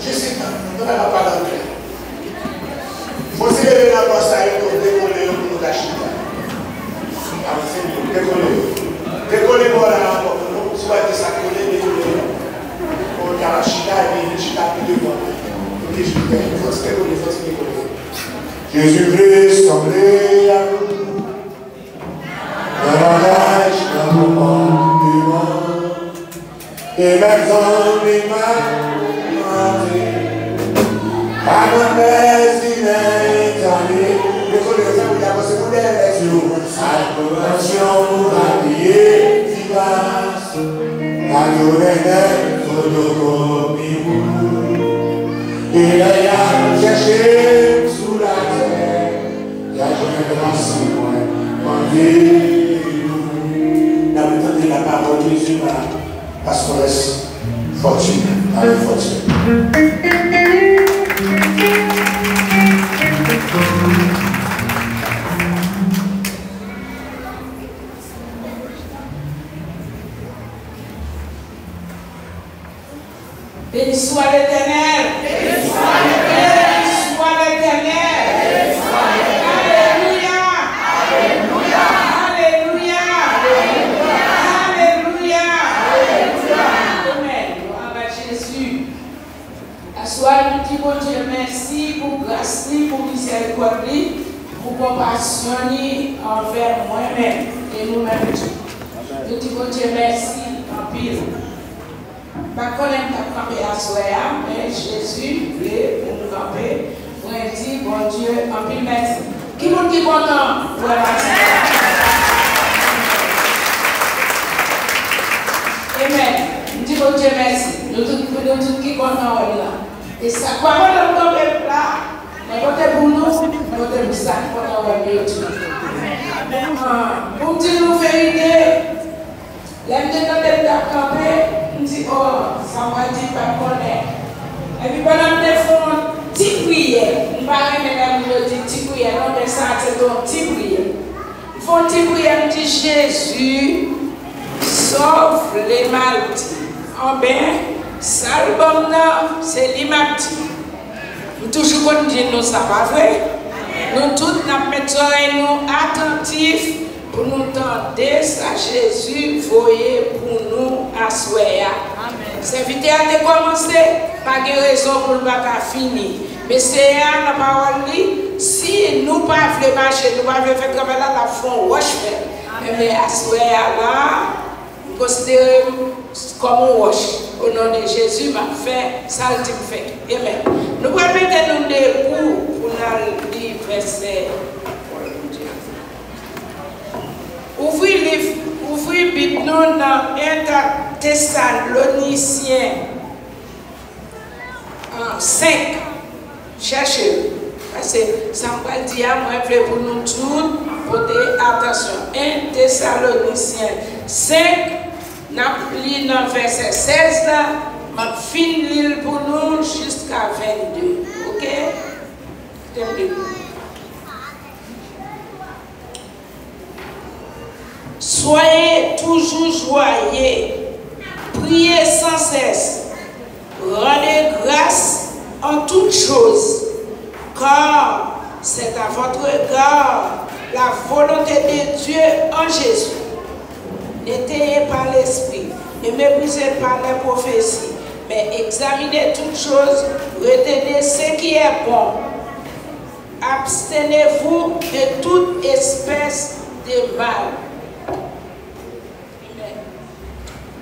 Juste on n'a pas d'entrée. Il faut se lever dans la poste pour décoller pour nous cacher. Décoller pour la porte. Nous, soit de s'accoler, décoller. On a la chita et les chita plus de moi. Il faut se décoller, Jésus-Christ, semblé à nous. Davantage dans mon monde vivant. Et maintenant, les mains, à mon président, décoller, vous avez passé pour des lectures. Adoration, habillé, vivace. Adorer, photocopie. Et là, il y a cherché sous la terre. Il y a jamais commencé, moi, en vie. Nous avons la parole de Jésus, parce qu'on reste fortuné. Allez, fortuné. Béni soit l'Éternel. Béni soit l'Éternel. Béni soit l'Éternel. Béni soit l'Éternel. Alléluia. Alléluia. Alléluia. Alléluia. Amen. Gloire à Jésus. À soir, nous disons bon Dieu merci pour grâce, pour miséricorde, pour compassion envers moi-même et nous-mêmes. Nous disons bon Dieu merci en pile. Pas qu'on aime ta camper à soi, mais Jésus veut pour nous camper. Pour dire, bon Dieu, en pile merci. Qui vous dit content pour la partie? Amen. Nous disons, bon Dieu, merci. Nous tous qui content là. Et ça, quoi, on nous camper là, mais côté pour nous, côté pour ça, content là. Pour nous dire, nous vérité, l'aime de notre camper. On dit, oh, ça m'a dit pas connaître. Et puis pendant que nous faisons une petite prière, nous parlons mesdames, nous disons petite prière, non, mais ça c'est une petite prière. Nous faisons une petite prière, nous disons Jésus, sauve les maladies. En bien, l'album c'est l'imati. Nous toujours qu'on dit, nous, ça va vrai. Nous tous, nous mettons nous attentifs. Pour nous tenter, ça Jésus voyez pour nous asseoir. Cette vidéo a commencé, pas de raison pour ne pas finir. Mais c'est la parole dit, si nous ne pouvons pas marcher, nous ne pouvons pas faire comme là, la fond roche. Mais asseoir là, nous considérons comme un roche. Au nom de Jésus, m'a fait, ça le fait. Amen. Nous pouvons mettre nous debout pour nous lire verset. Ouvrez Bible dans 1 Thessaloniciens 5. Cherchez. Parce que ça me dit à moi pour nous tous porter attention. 1 Thessaloniciens 5, nous lisons dans verset 16 là, ma fin l'île pour nous jusqu'à 22. OK? Soyez toujours joyeux, priez sans cesse, rendez grâce en toutes choses, car c'est à votre égard la volonté de Dieu en Jésus. N'étayez pas l'esprit, ne méprisez pas les prophéties, mais examinez toutes choses, retenez ce qui est bon. Abstenez-vous de toute espèce de mal.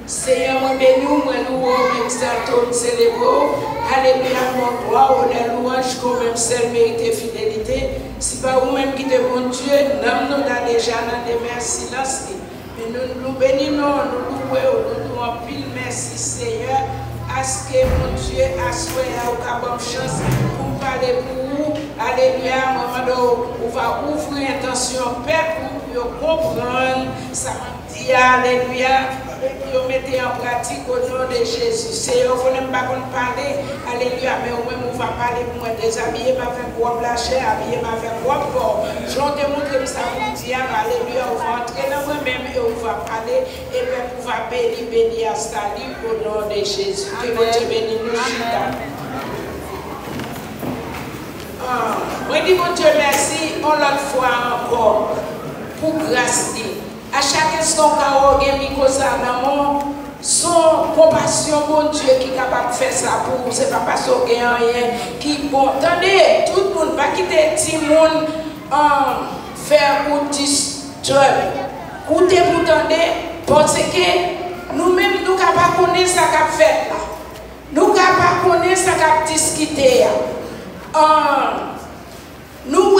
Seigneur, moi béni, moi nous exaltons, célébrons. Alléluia, mon gloire, honneur, louange, comme même seul mérite fidélité. Si pas vous-même qui êtes mon Dieu, nous dans déjà dans des merci silence. Mais nous bénissons, nous louons, nous en pile merci Seigneur. À ce que mon Dieu a souhaité à bonne chance pour parler pour vous. Alléluia, maman, on va ouvrir intention, Père, pour comprendre. Ça m'a dit, alléluia. vous mettez en pratique au nom de Jésus. C'est vous n'aimez pas qu'on parle, alléluia, mais au moins on va parler pour moi, déshabiller ma fait quoi, la chair, habiller ma fait quoi, bon. Je vais te montrer ça pour dire, alléluia, on va entrer dans moi-même et on va parler, et puis on va bénir à Stali au nom de Jésus. Que Dieu bénisse nous, Chita. Moi, dis mon Dieu merci, on l'autre fois encore, pour grâce. À chaque instant, quand on a son compassion, mon Dieu, qui est capable de faire ça pour vous, c'est pas parce qu'on a rien qui bon. Attendez, tout le monde va quitter tout le monde faire ou 10 jobs. Écoutez, vous entendez, parce que nous-mêmes, nous ne pouvons pas connaître ce qu'on a fait là. Nous ne pouvons pas connaître ce qu'on a discuté. Nous,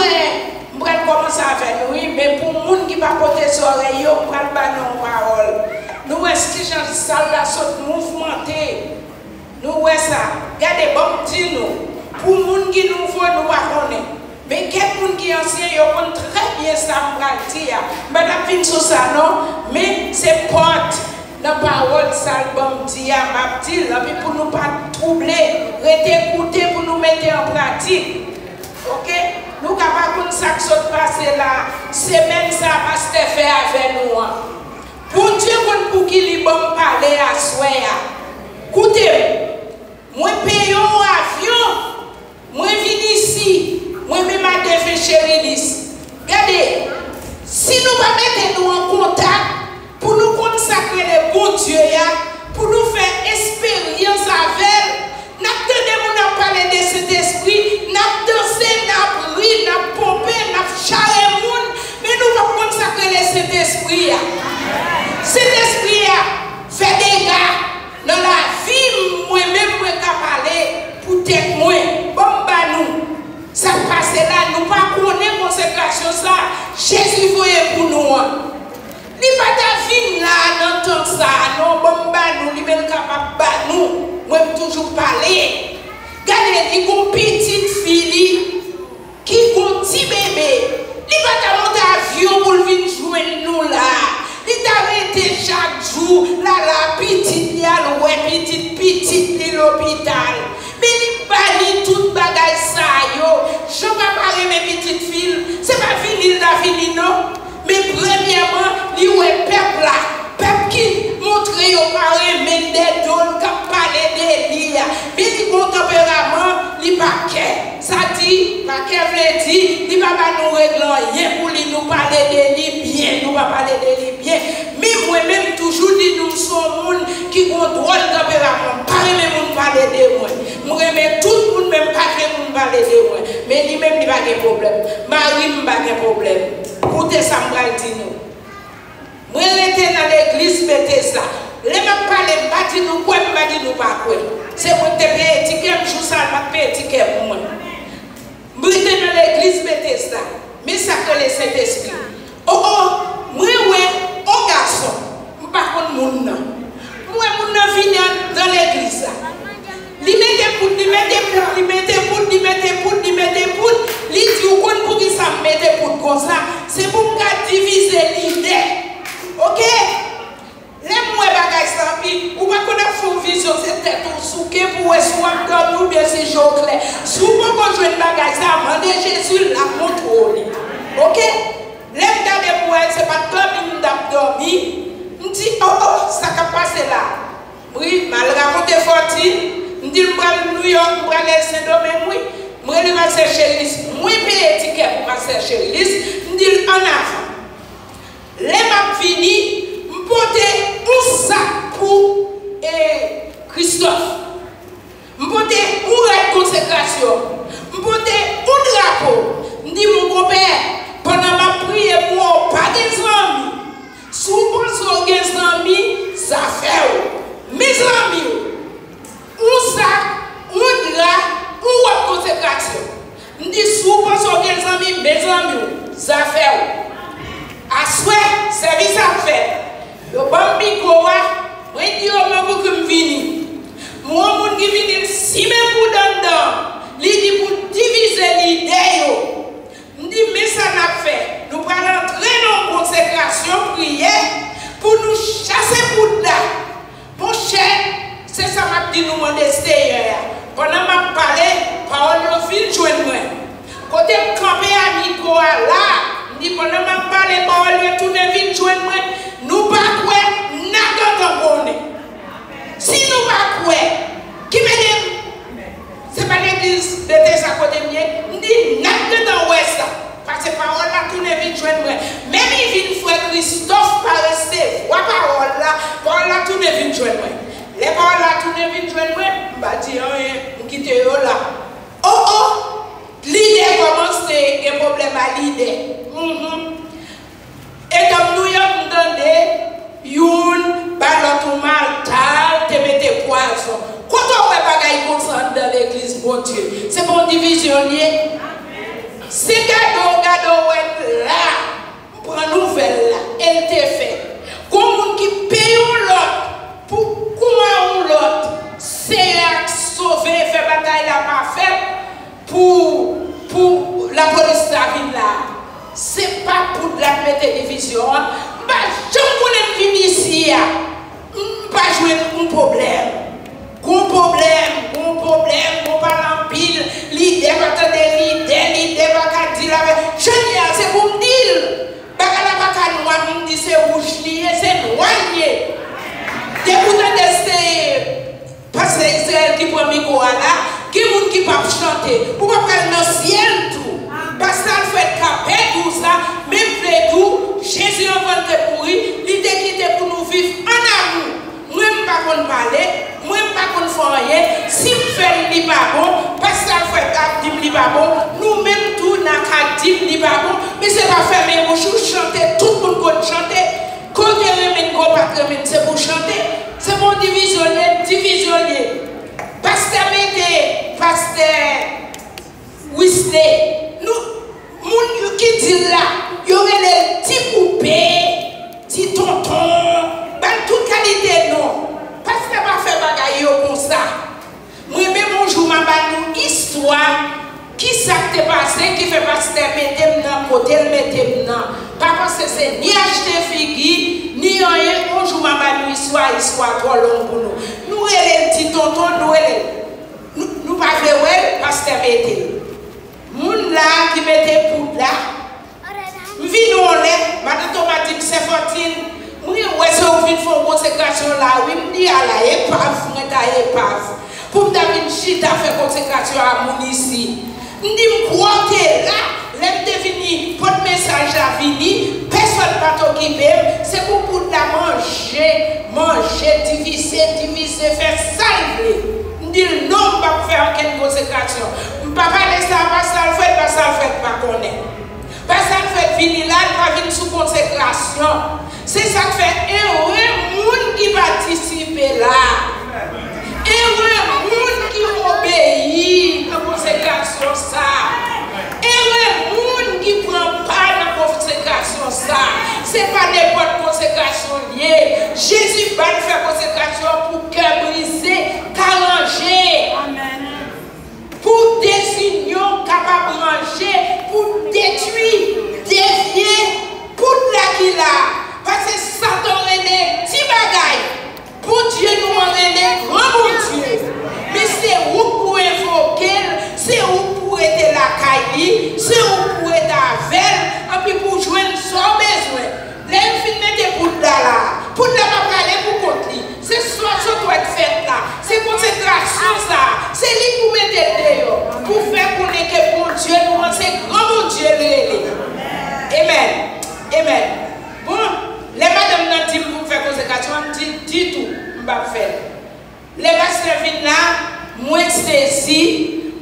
on va commencer avec nous, mais pour les gens qui ne peuvent pas porter ses oreilles, on va pas nos paroles. Nous, est-ce que j'en salle la saute mouvementée? Nous, ça. Regardez, bon, dis-nous. Pour les gens qui nous voient, nous ne connaissons pas. Mais quelqu'un qui est ancien, il connaît très bien ça, on va dire. Madame vient sur ça, non? Mais c'est porte. La parole, ça, bon, dit, ma petite, pour nous pas troubler, écouter pour nous mettre en pratique. Ok? Nous ne pouvons pas ça qui s'est passé là. Semaine, ça va se faire avec nous. Pour Dieu, pour qu'il ait bon parler à soi. Écoutez, moi, paye un avion, moi, viens ici, moi, même ma défait chérie. Regardez, si nous ne mettons nous en contact, pour nous consacrer le bon Dieu, pour nous faire expérience avec, nous avons parlé de cet esprit, nous avons dansé, nous avons ri, nous avons pompé, nous avons charré le monde, mais nous allons consacrer cet esprit. Cet esprit fait des gars dans la vie, moi-même, moi, qui parler pour tête moi. Bon, bah nous, ça passe là, nous ne connaissons pas consécration ça. Jésus voyait pour nous. Il n'y a pas de vie là, dans tout ça. Non, bon, bah nous, il est capable de nous. Moi, je toujours parler. Regardez, il y a une petite fille qui a un petit bébé. Il n'y a pas de monter avion pour venir jouer nous là. Il t'a été chaque jour, la petite, petite, l'hôpital. Mais il bannit toute bagaille ça, yo. Je ne vais pas parler mes petites filles. Ce n'est pas fini, la fini, non. Mais premièrement, il y a un peuple là. Peuple qui montre au parents, mais des dons, qui parlent de lui. Mais il a un tempérament, il n'a pas qu'un. Ça dit, pas qu'un veut dire, il ne va pas nous régler pour nous parler de lui bien. Nous va parler de lui bien. Mais moi-même, toujours dit, nous sommes des gens qui ont un drôle de tempérament. Pas les gens parler de moi. Moi, tout le monde même pas les gens parler de moi. Mais lui-même, il n'a pas de problème. Marie, il n'a pas de problème. Écoutez ça, je vais dire nous. Moi, j'étais dans l'église, mettez ça. Les gens parlent, je dis nous quoi, je dis nous pas quoi. C'est pour te payer un ticket, je joue ça, je paye un ticket pour moi. Moi, j'étais dans l'église, mettez ça. Mais ça que le Saint-Esprit. Moi, un garçon, je ne sais pas si je viens dans l'église. Il mettait poudre, il mettait poudre, il dit, pour qui ça me mettait poudre comme ça, c'est pour diviser l'idée. Ok? Les mots bagages ça, ou pas qu'on a fait vision, c'est tête ou souké pour soit dormir ou bien c'est jour clair. Si vous pouvez jouer le bagage ça, demandez Jésus la contrôle. Ok? Les gars pour elle, c'est pas comme une dormi. On dit, oh, ça va passer là. Oui, mal raconté forti. On dit, je vais New York, je vais aller à Saint-Domingue, oui. Je vais aller à Saint-Chéris. Je vais payer un ticket pour Saint-Chéris. On dit, en avant. Les maps finis, je porte un sac pour Christophe. Je porte une consécration. Je porte un drapeau. Je dis, mon compère, pendant ma prière, moi, pas des amis. Si vous pensez des amis, ça fait. Mes amis, un sac, un drap, une consécration. Je dis, si vous pensez des amis, mes amis, ça fait. À souhait, service à faire. Le bambi koa, là, ni pendant ma parler parole tourner vite joindre moi, nous pas quoi n'a pas si nous pas quoi qui me c'est pas l'église de tes à côté de moi, ni n'a dans ouest parce que parole là tourner vite joindre moi. Même il vient frère Christophe par rester voir parole là tourner vite joindre moi. Les paroles là tourner vite joindre moi, bah dire rien, quitter là. Oh, l'idée commence à un problème à l'idée. Et comme nous avons entendu, youn, l'autre mal, tal, te mette poisson. Quand on ne pas gagner dans l'église, bon Dieu, c'est bon divisionnier. C'est gado là, prend nouvelle là, elle te fait. Comme on qui paye l'autre, pour comment l'autre, c'est à sauver, faire bataille là, pas fait. Pour la police la ville là, c'est pas pour la mettre division. Bah, je connais venir ici, pas jouer un problème. Gros problème, on parle en pile, l'idée va te l'idée va te dire la génial, c'est pour me dire. Bah, la bataille noire, me dit c'est rouge, c'est noir. Député de parce que Israël qui prend micro là, qui moun qui pas chanter, ou pas prendre dans ciel tout. Parce que ça fait capé tout ça, même fait tout, Jésus en vente pourri, l'idée qui était pour nous vivre en amour. Moi pas qu'on parler, moi pas qu'on faire rien, si me fait li pas bon, parce que ça fait capé li pas bon, nous même tout n'a qu'à dire li pas bon, mais c'est pas fermer bouche chanter tout le monde chanter. Quand on remet gros patron, c'est pour chanter, c'est pour divisionner. Pasteur Médé, pasteur Wesley, nous, moun qui dit là, il y aurait les petits poupées, petits tontons, toute qualité non. Pasteur pas fait bagaille comme ça. Moi-même, un jour, je une histoire qui s'est passé, qui fait pasteur Médé dans côté, le pas parce que c'est ni acheter figure, ni rien. Un jour, je une histoire trop longue pour nous. Nous, les petits tontons, nous pas faire pasteur Médé. Moun là qui mettait poudre là, vi nous on madame Tomatine c'est fortune. Oui, ouais, c'est au vide font consécration là, oui, me dit à la épave, moi ta épave. Pour me donner une chita faire consécration à mon ici. Me dit me croire là, l'aime deviner, pour le message à vini, personne pas t'occuper, c'est pour la manger, diviser, faire salver. Me dit non, pas faire aucune consécration. Papa laisse ça, pas ça le fait, pas connaître. Pas ça le fait venir là, il va venir sous consécration. C'est ça qui fait heureux monde qui participe là. Heureux monde qui obéit à la consécration ça. Heureux monde qui prend part dans la consécration ça. Ce n'est pas n'importe consécration liée. Jésus va faire consécration pour cœur brisé, qu'arranger. Amen. Pour des unions capables de ranger, pour détruire, dévier, pour la qu'il a. Parce que Satan est des petits bagailles. Pour Dieu nous en est grand bon Dieu. Mais c'est où pour invoquer, c'est où pour être la caille, c'est où pour être avec, et puis pour joindre son besoin. L'infinité pour là, pour la parler pour contre. C'est soit ce doit être fait là. C'est consécration ça. C'est lui pour mettre dehors. Pour faire connaître que bon Dieu nous c'est grand bon Dieu. Amen. Amen. Bon, les madames n'ont dit pour faire consécration, dit tout, je ne vais pas faire. Les pasteurs viennent là, moi saisi,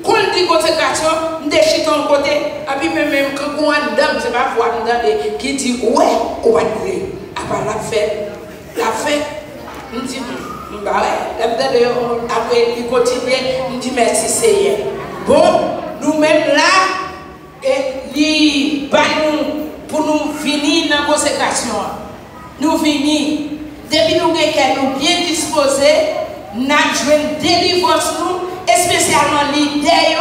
quand on dit consécration, je déchire ton côté, et puis même quand on a une dame, je ne vais pas voir une dame qui dit ouais, on va dire, après la fête, je dis bah ouais, après il continue, je dis merci Seigneur. Bon, nous-mêmes là, et pour nous venir dans la consécration. Nous venons, depuis nous sommes bien disposés, nous avons une délivrance, et spécialement l'idée,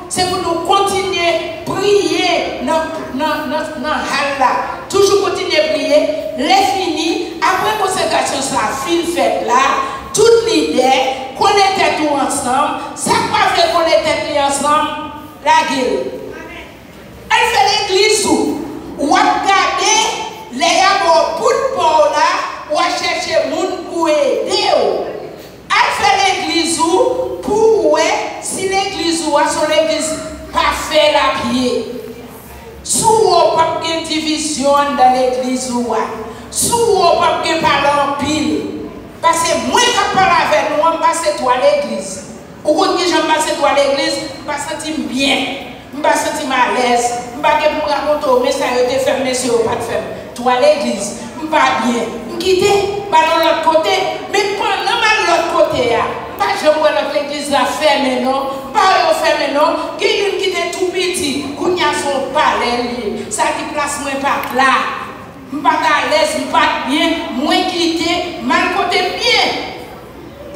c'est pour nous continuer à prier dans la halle là. Toujours continuer à prier, les finis, après la consécration, ça fin fait là, toute l'idée, qu'on était tout ensemble, ça pas fait qu'on était tous ensemble, la gueule. Elle fait l'église où regarder les gens pour le là, ou chercher moun pour aider. Elle fait l'église où pour si l'église ou son église pas fait la pied. Si vous pas de division dans l'église ou si vous pas de parler en pile. Parce que moi qui parle avec nous, je passe toi à l'église. Ou quand je passe toi à l'église, je me sens bien. Je me sens à l'aise. Je ne vais pas raconter, mais ça a été fermé sur le pas de ferme. Toi à l'église, je ne vais pas bien. Je me quitte, je vais de l'autre côté. Mais pendant l'autre côté, je ne vois pas l'église fermée, non. Pas fermée, non. Qui est tout petit, qui a son palais. Ça qui place moi pas là. Je ne suis pas à l'aise, je ne suis pas bien. Moi quitter, mal côté bien.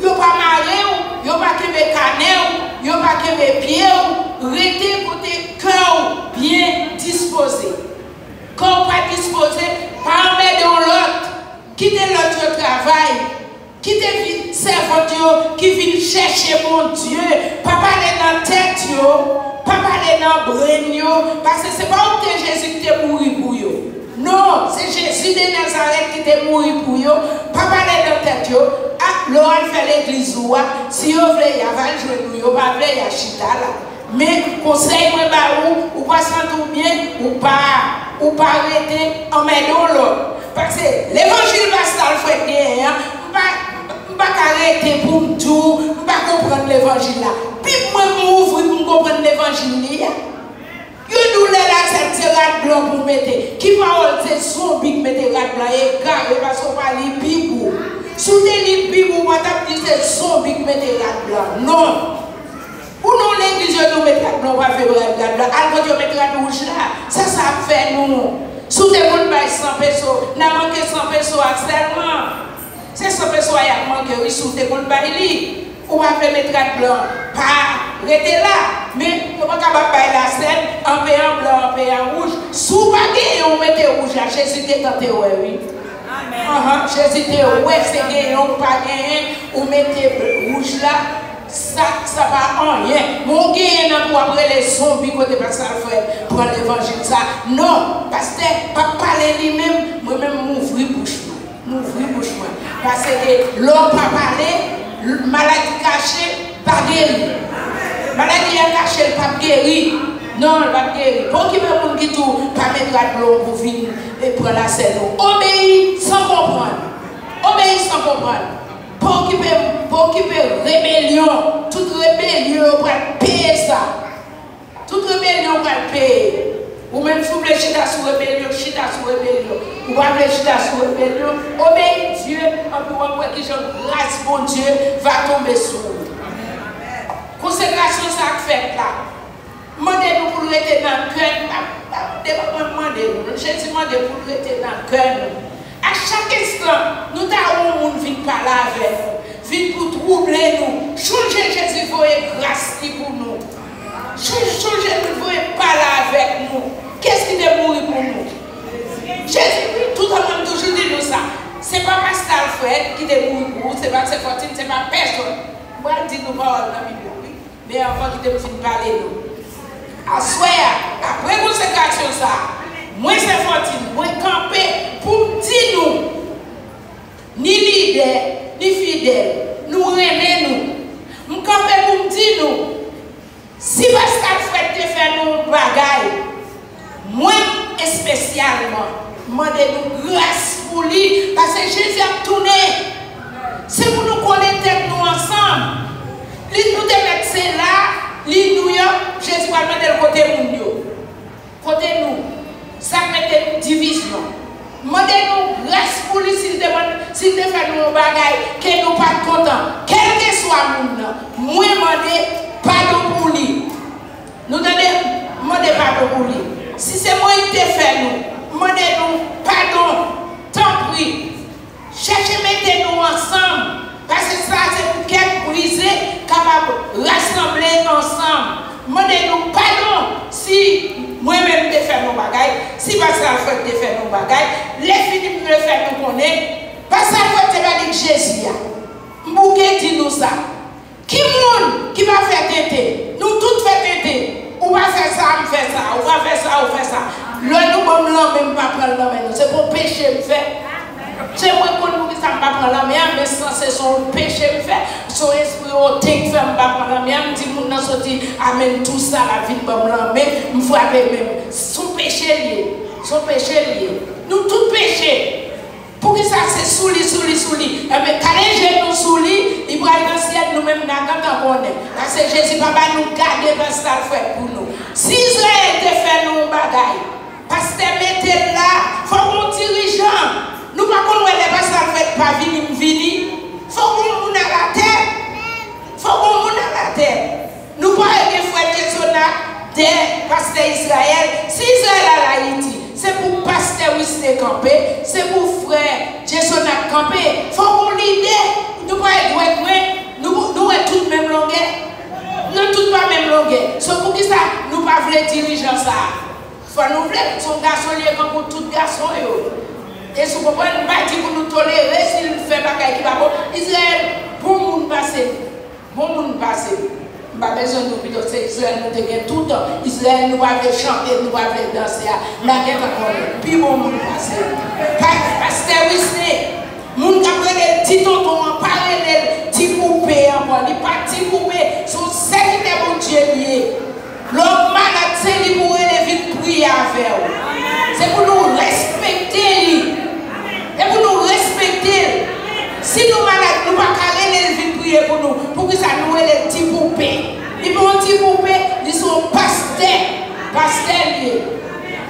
Yo pas maré ou, yo pas kebe cané ou, yo pas kebe pied ou, rete côté cœur bien disposé. Quand pas disposé, pas mettre dans l'autre, quitter l'autre travail, quitter servant qui vient chercher mon Dieu, pas parler dans la tête yo, pas parler dans le brain parce que c'est pas où Jésus qui est mouru pour yo. Non, c'est Jésus de Nazareth qui est mouru pour yo, pas parler dans la tête yo. L'on fait l'église si vous voulez, il y a pas de jour, pas voulez, il y a chita là. Mais conseil moi ou pas sentir bien ou pas arrêter en mettant l'autre. Parce que l'évangile pascal fait bien, pas arrêter pour tout, pas comprendre l'évangile là. Puis moi m'ouvre pour comprendre l'évangile là. Yo douleur là cette tirade blanc pour mettre. Qui parole c'est son big mettre tirade blanc et carré parce qu'on pas li bibou. Sous des livres, vous m'avez dit que c'est son big mettre la blanc. Non. Pour nous, l'église, nous mettons la blanc, on va faire la blanc. Alors, nous mettons la rouge là. Ça fait nous. Sous des bons bails 100 pesos, n'a manqué 100 pesos actuellement. C'est 100 pesos qui a manqué, oui, sous des bons bails. On va faire mettre la blanc. Pas rester là. Mais, on va faire la scène en payant blanc, en payant rouge. Sous baguette, on met rouge là. Jésus était tenté, oui. Jésus dit, ouais, c'est gagné, on pas gagné, ou mettez rouge là, ça va en rien. Mon gagné pour après les zombies côté pasteur frère pour l'évangile ça. Non, pasteur, pas parler lui-même, moi-même m'ouvrir bouche. Parce que l'homme pas parler, maladie cachée, pas guéri. Maladie cachée, pas guéri. Non, elle va guérir. Pour qui veut qui tout, pas mettre la blanc pour venir et prendre la scène. Obéir sans comprendre. Obéir sans comprendre. Pour qui peut rébellion. Toute rébellion, on va payer ça. Toute rébellion, on va payer. Ou même si vous voulez chita sous rébellion, Ou va voulez chita sous rébellion, obéir Dieu, en pour voir qui j'en grâce, bon Dieu, va tomber sur vous. Consécration, ça fait là. Demandez-nous pour rester dans le cœur. Jésus demande pour rester dans le cœur. À chaque instant, nous avons un monde qui parler avec nous. Vite pour troubler nous. Changer Jésus pour grâce pour nous. Changer nous pour parler avec nous. Qu'est-ce qui est mort pour nous? Jésus, tout le monde toujours dit nous ça. Ce n'est pas Pascal Fred qui est mort pour nous. Ce n'est pas Fortune, ce n'est pas personne. Moi, je dis nous paroles dans la Bible. Mais avant qu'il ne parler nous. Après consécration ça, moi c'est Fortune, moi camper pour dire nous, ni leader, ni fidèle, nous remet nous. Nous camper pour dire nous, si Pascal Fred te fait nous bagaille, moi spécialement, demandez-nous grâce pour lui, parce que Jésus a tourné. C'est pour nous connaître nous ensemble. Lui nous te mettre c'est là. Jésus va mettre le côté nous. Côté nous. Ça met une division. Demandez-nous grâce pour lui s'il te fait nous bagaille, que nous pas contents. Quel que soit nous, moi demandez pardon pour lui. Nous demandez pardon pour lui. Si c'est moi qui te fait nous, demandez-nous pardon. Tant pis. Cherchez mettez-nous ensemble. Parce que ça, c'est pour qu'elle brisée, capable de rassembler ensemble. Demandez-nous pardon si moi-même te fais nos bagailles, si Pascal Fred te fait nos bagailles, les Philippe me fait nous connaître. Pascal Fred te va dire Jésus. Mbouké dit nous ça. Qui monde qui va faire têter? Nous tous fait têter. On va faire ça, on fait ça, on va faire ça, on fait péché me fait. C'est moi qui ça me prend la mienne, mais ça c'est son péché me fait. Son esprit au fait me prendre la mienne, me dit mon nan sorti amène tout ça la vie me la mais me frappe même. Son péché lié, son péché lié. Nous tout péché. Pour que ça c'est souli. Et mais quand les genoux souli, il va dans le ciel nous-mêmes dans le parce que Jésus papa nous garder parce qu'il a fait pour nous. Si Israël te fait nous bagaille, parce que mettez là, faut qu'on dirigeant. Nous pas qu'on les parce qu'il fait pas venir. Faut qu'on moun à la terre. Faut qu'on moun à la terre. Nous pas que frère Jésus des pasteur Israël. Si Israël à Haïti, c'est pour pasteur Wisne camper, c'est pour frère Jésus camper. Faut qu'on l'idée. Nous pas nous tous même longueur. Nous tous pas même longueur. C'est pour qui ça nous pas voulons dirigeant ça. Faut nous voulons son garçon lié comme pour tout garçon et si vous comprenez, pas dire pour nous tolérer s'il fait pas qui va bon. Israël bon monde passer. Bon monde passer. Pas besoin de nous c'est Israël nous te tout le temps. Israël nous va chanter, nous va danser. La guerre encore. Puis bon monde passer. Pasteur Wisne, moun kapre les petits tontons, parler petits poupées encore, les pas petits poupées, sont serviteurs mon Dieu lié. L'homme malade c'est lui pour les vite prier avec vous. C'est pour nous respecter. Et pour nous respecter. Si nous malades, nous ne pouvons pas les vite prier pour nous. Pour que ça nous ait les petits poupées. Ils sont petits poupées, ils sont pasteurs. Pasteurs.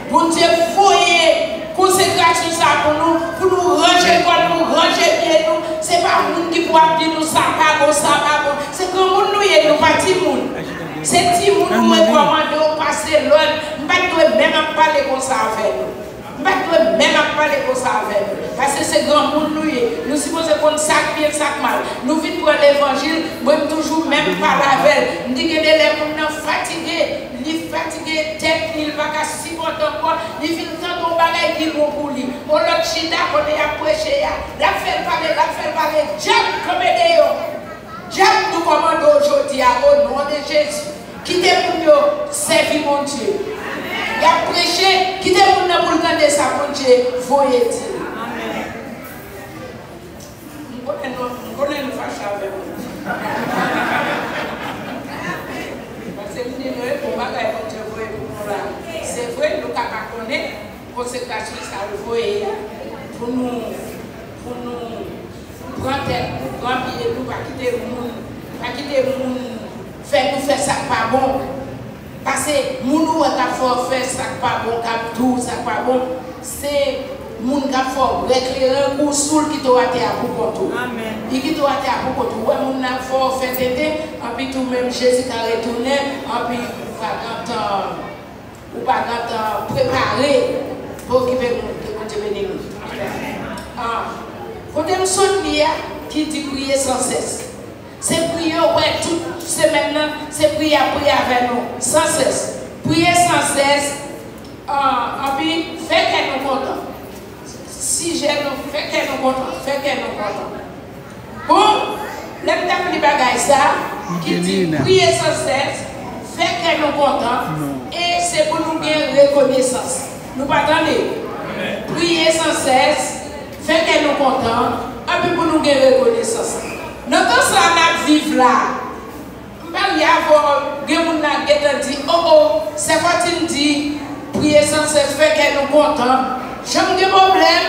Pour Dieu, foyer. Consécration ça pour nous ranger nous ranger bien nous c'est pas monde qui peut dire nous ça pas bon c'est comme nous nous pas petit monde c'est petit monde nous recommander au passer l'autre pas même parler comme ça avec nous pas même parler comme ça avec nous parce que c'est grand monde nous supposons qu'on sac bien sac mal nous vite pour l'évangile moi toujours même pas avec nous dit que les gens fatigués fatigué, tête, il va pas supporter encore, il vient tant ton bagage qui bon pour lui. On l'autre chita, on est à prêcher, la fait parler, Jacques comme Déo. Jacques nous commande aujourd'hui au nom de Jésus. Quittez pour nous, servir mon Dieu. Il a prêché, quittez pour nous pour demander ça, mon Dieu, voyez-il. Amen. Nous connaissons nous fâcher avec nous. C'est vrai, nous avons connaître consécration ça le voyer pour nous prendre tête, pour remplir nous, pas quitter le monde, faire ça pas bon. Parce que nous avons fait ça pas bon, cap tout, ça pas bon. C'est moun qui a fait éclairer un coup soul qui doit être à beaucoup de Amen. Et qui doit être à beaucoup de ouais, moun a fait tête, et puis tout même Jésus qui a retourné, et puis ou pas préparé pour qu'il vienne nous. Quand on sonne qui dit prier sans cesse. C'est prier ouais toute semaine, c'est prier avec nous sans cesse. Prier sans cesse, et puis fait qu'elle nous content. Si j'ai nous fait qu'elle nous content. Bon, l'aime d'appeler bagaille ça, qui dit prier sans cesse. Fait qu'elle nous content et c'est pour nous gagner reconnaissance. Nous pas attendre. Prier sans cesse, fait qu'elle nous content et puis pour nous gagner reconnaissance. Notre ça n'a vivre là. Il y a des gens qui dit c'est quoi tu me dis prier sans cesse, fait qu'elle nous content. J'ai un problème.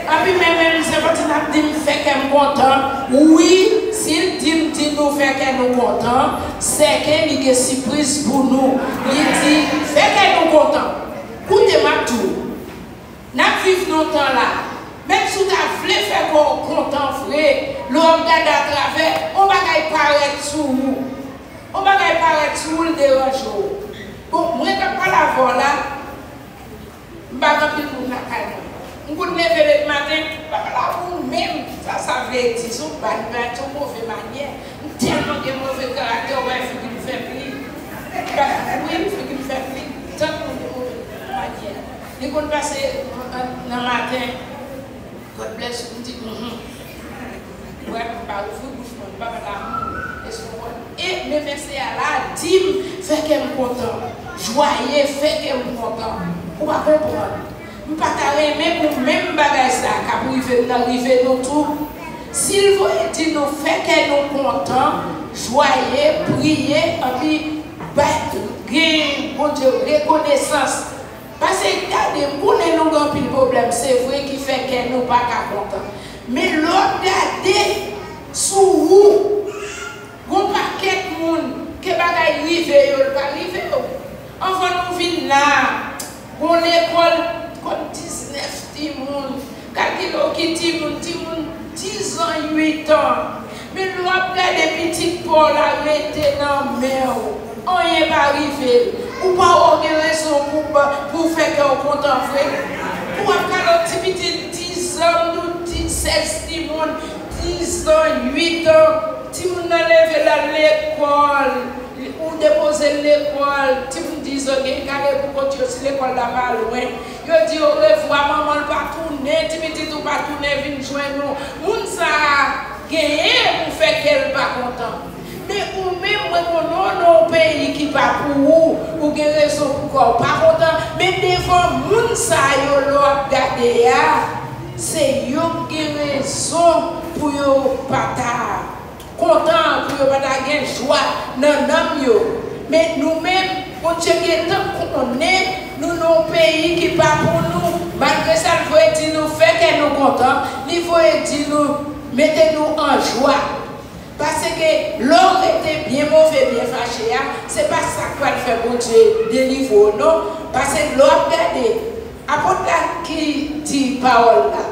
Et puis même c'est pas tu dit fait qu'elle nous content. Oui, s'il dit nous fait qu'elle nous content, c'est qu'elle est une surprise pour nous. Il dit fait qu'elle nous content. Écoutez-moi tout. Nous vivons longtemps là. Même si tu as voulu faire qu'on content, frère, l'homme regarde à travers, on va paraître sous nous. On va paraître sous le dérange. Bon, moi, je ne vais pas la voir là. Je ne vais pas la voir. Je vais me lever le matin, même ça veut dire que c'est une mauvaise manière. Tellement de mauvais caractère, il faut qu'il me fasse plus. Oui, il faut qu'il me fasse plus. Tant de mauvais manière. Il faut passer dans le matin, God bless you, dit ouais, je parle de vous, je parle d'amour. Et mes versets à la dîme, fait qu'elle me content. Joyeux, fait qu'elle me content. On va comprendre. Je ne peux pas aimer pour même bagage ça, qui arriver nous tout. S'il veut dire nous fait que nous contents, joyeux, prier, et puis, bon Dieu, reconnaissance. Parce que regardez, pour nous avons un problème, c'est vrai qui fait que nous ne sommes pas contents. Mais l'autre, regardez, sous vous, bon paquet de monde, qui va arriver, il va arriver. On va nous venir là, pour l'école, comme 19 petits monde, qui dit 10 ans, 8 ans. Mais nous avons des petits Paul arrêtés dans la mer. On n'est pas arrivé. Ou pas organiser pour faire qu'on compte en vrai. Pour avoir des petits 10 ans, 16 ans, 10 ans, 8 ans, si vous n'allez pas l'école, ou déposer l'école, si vous dites que vous pour continuer l'école là-bas loin, vous dites au revoir, maman ne pas tourner, si vous dites que pas tourner, venez joindre nous. Moun ça gagné pour faire qu'elle pas content. Mais ou même nos pays qui pas pour vous, ou qui raison pour pas content, mais devant moun ça yo lo regarder c'est yo qui raison pour yo pas content pour yo pas gagner joie dans nam yo. Mais nous-mêmes on check qu'on est nous nos pays qui pas pour nous, malgré ça il faut dire nous fait que nous content, il faut dire nous mettez-nous en joie. Parce que l'homme était bien mauvais, bien fâché, c'est pas ça qu'il fait bon Dieu délivrer, non? Parce que l'homme, regardez, apôtre qui dit parole là,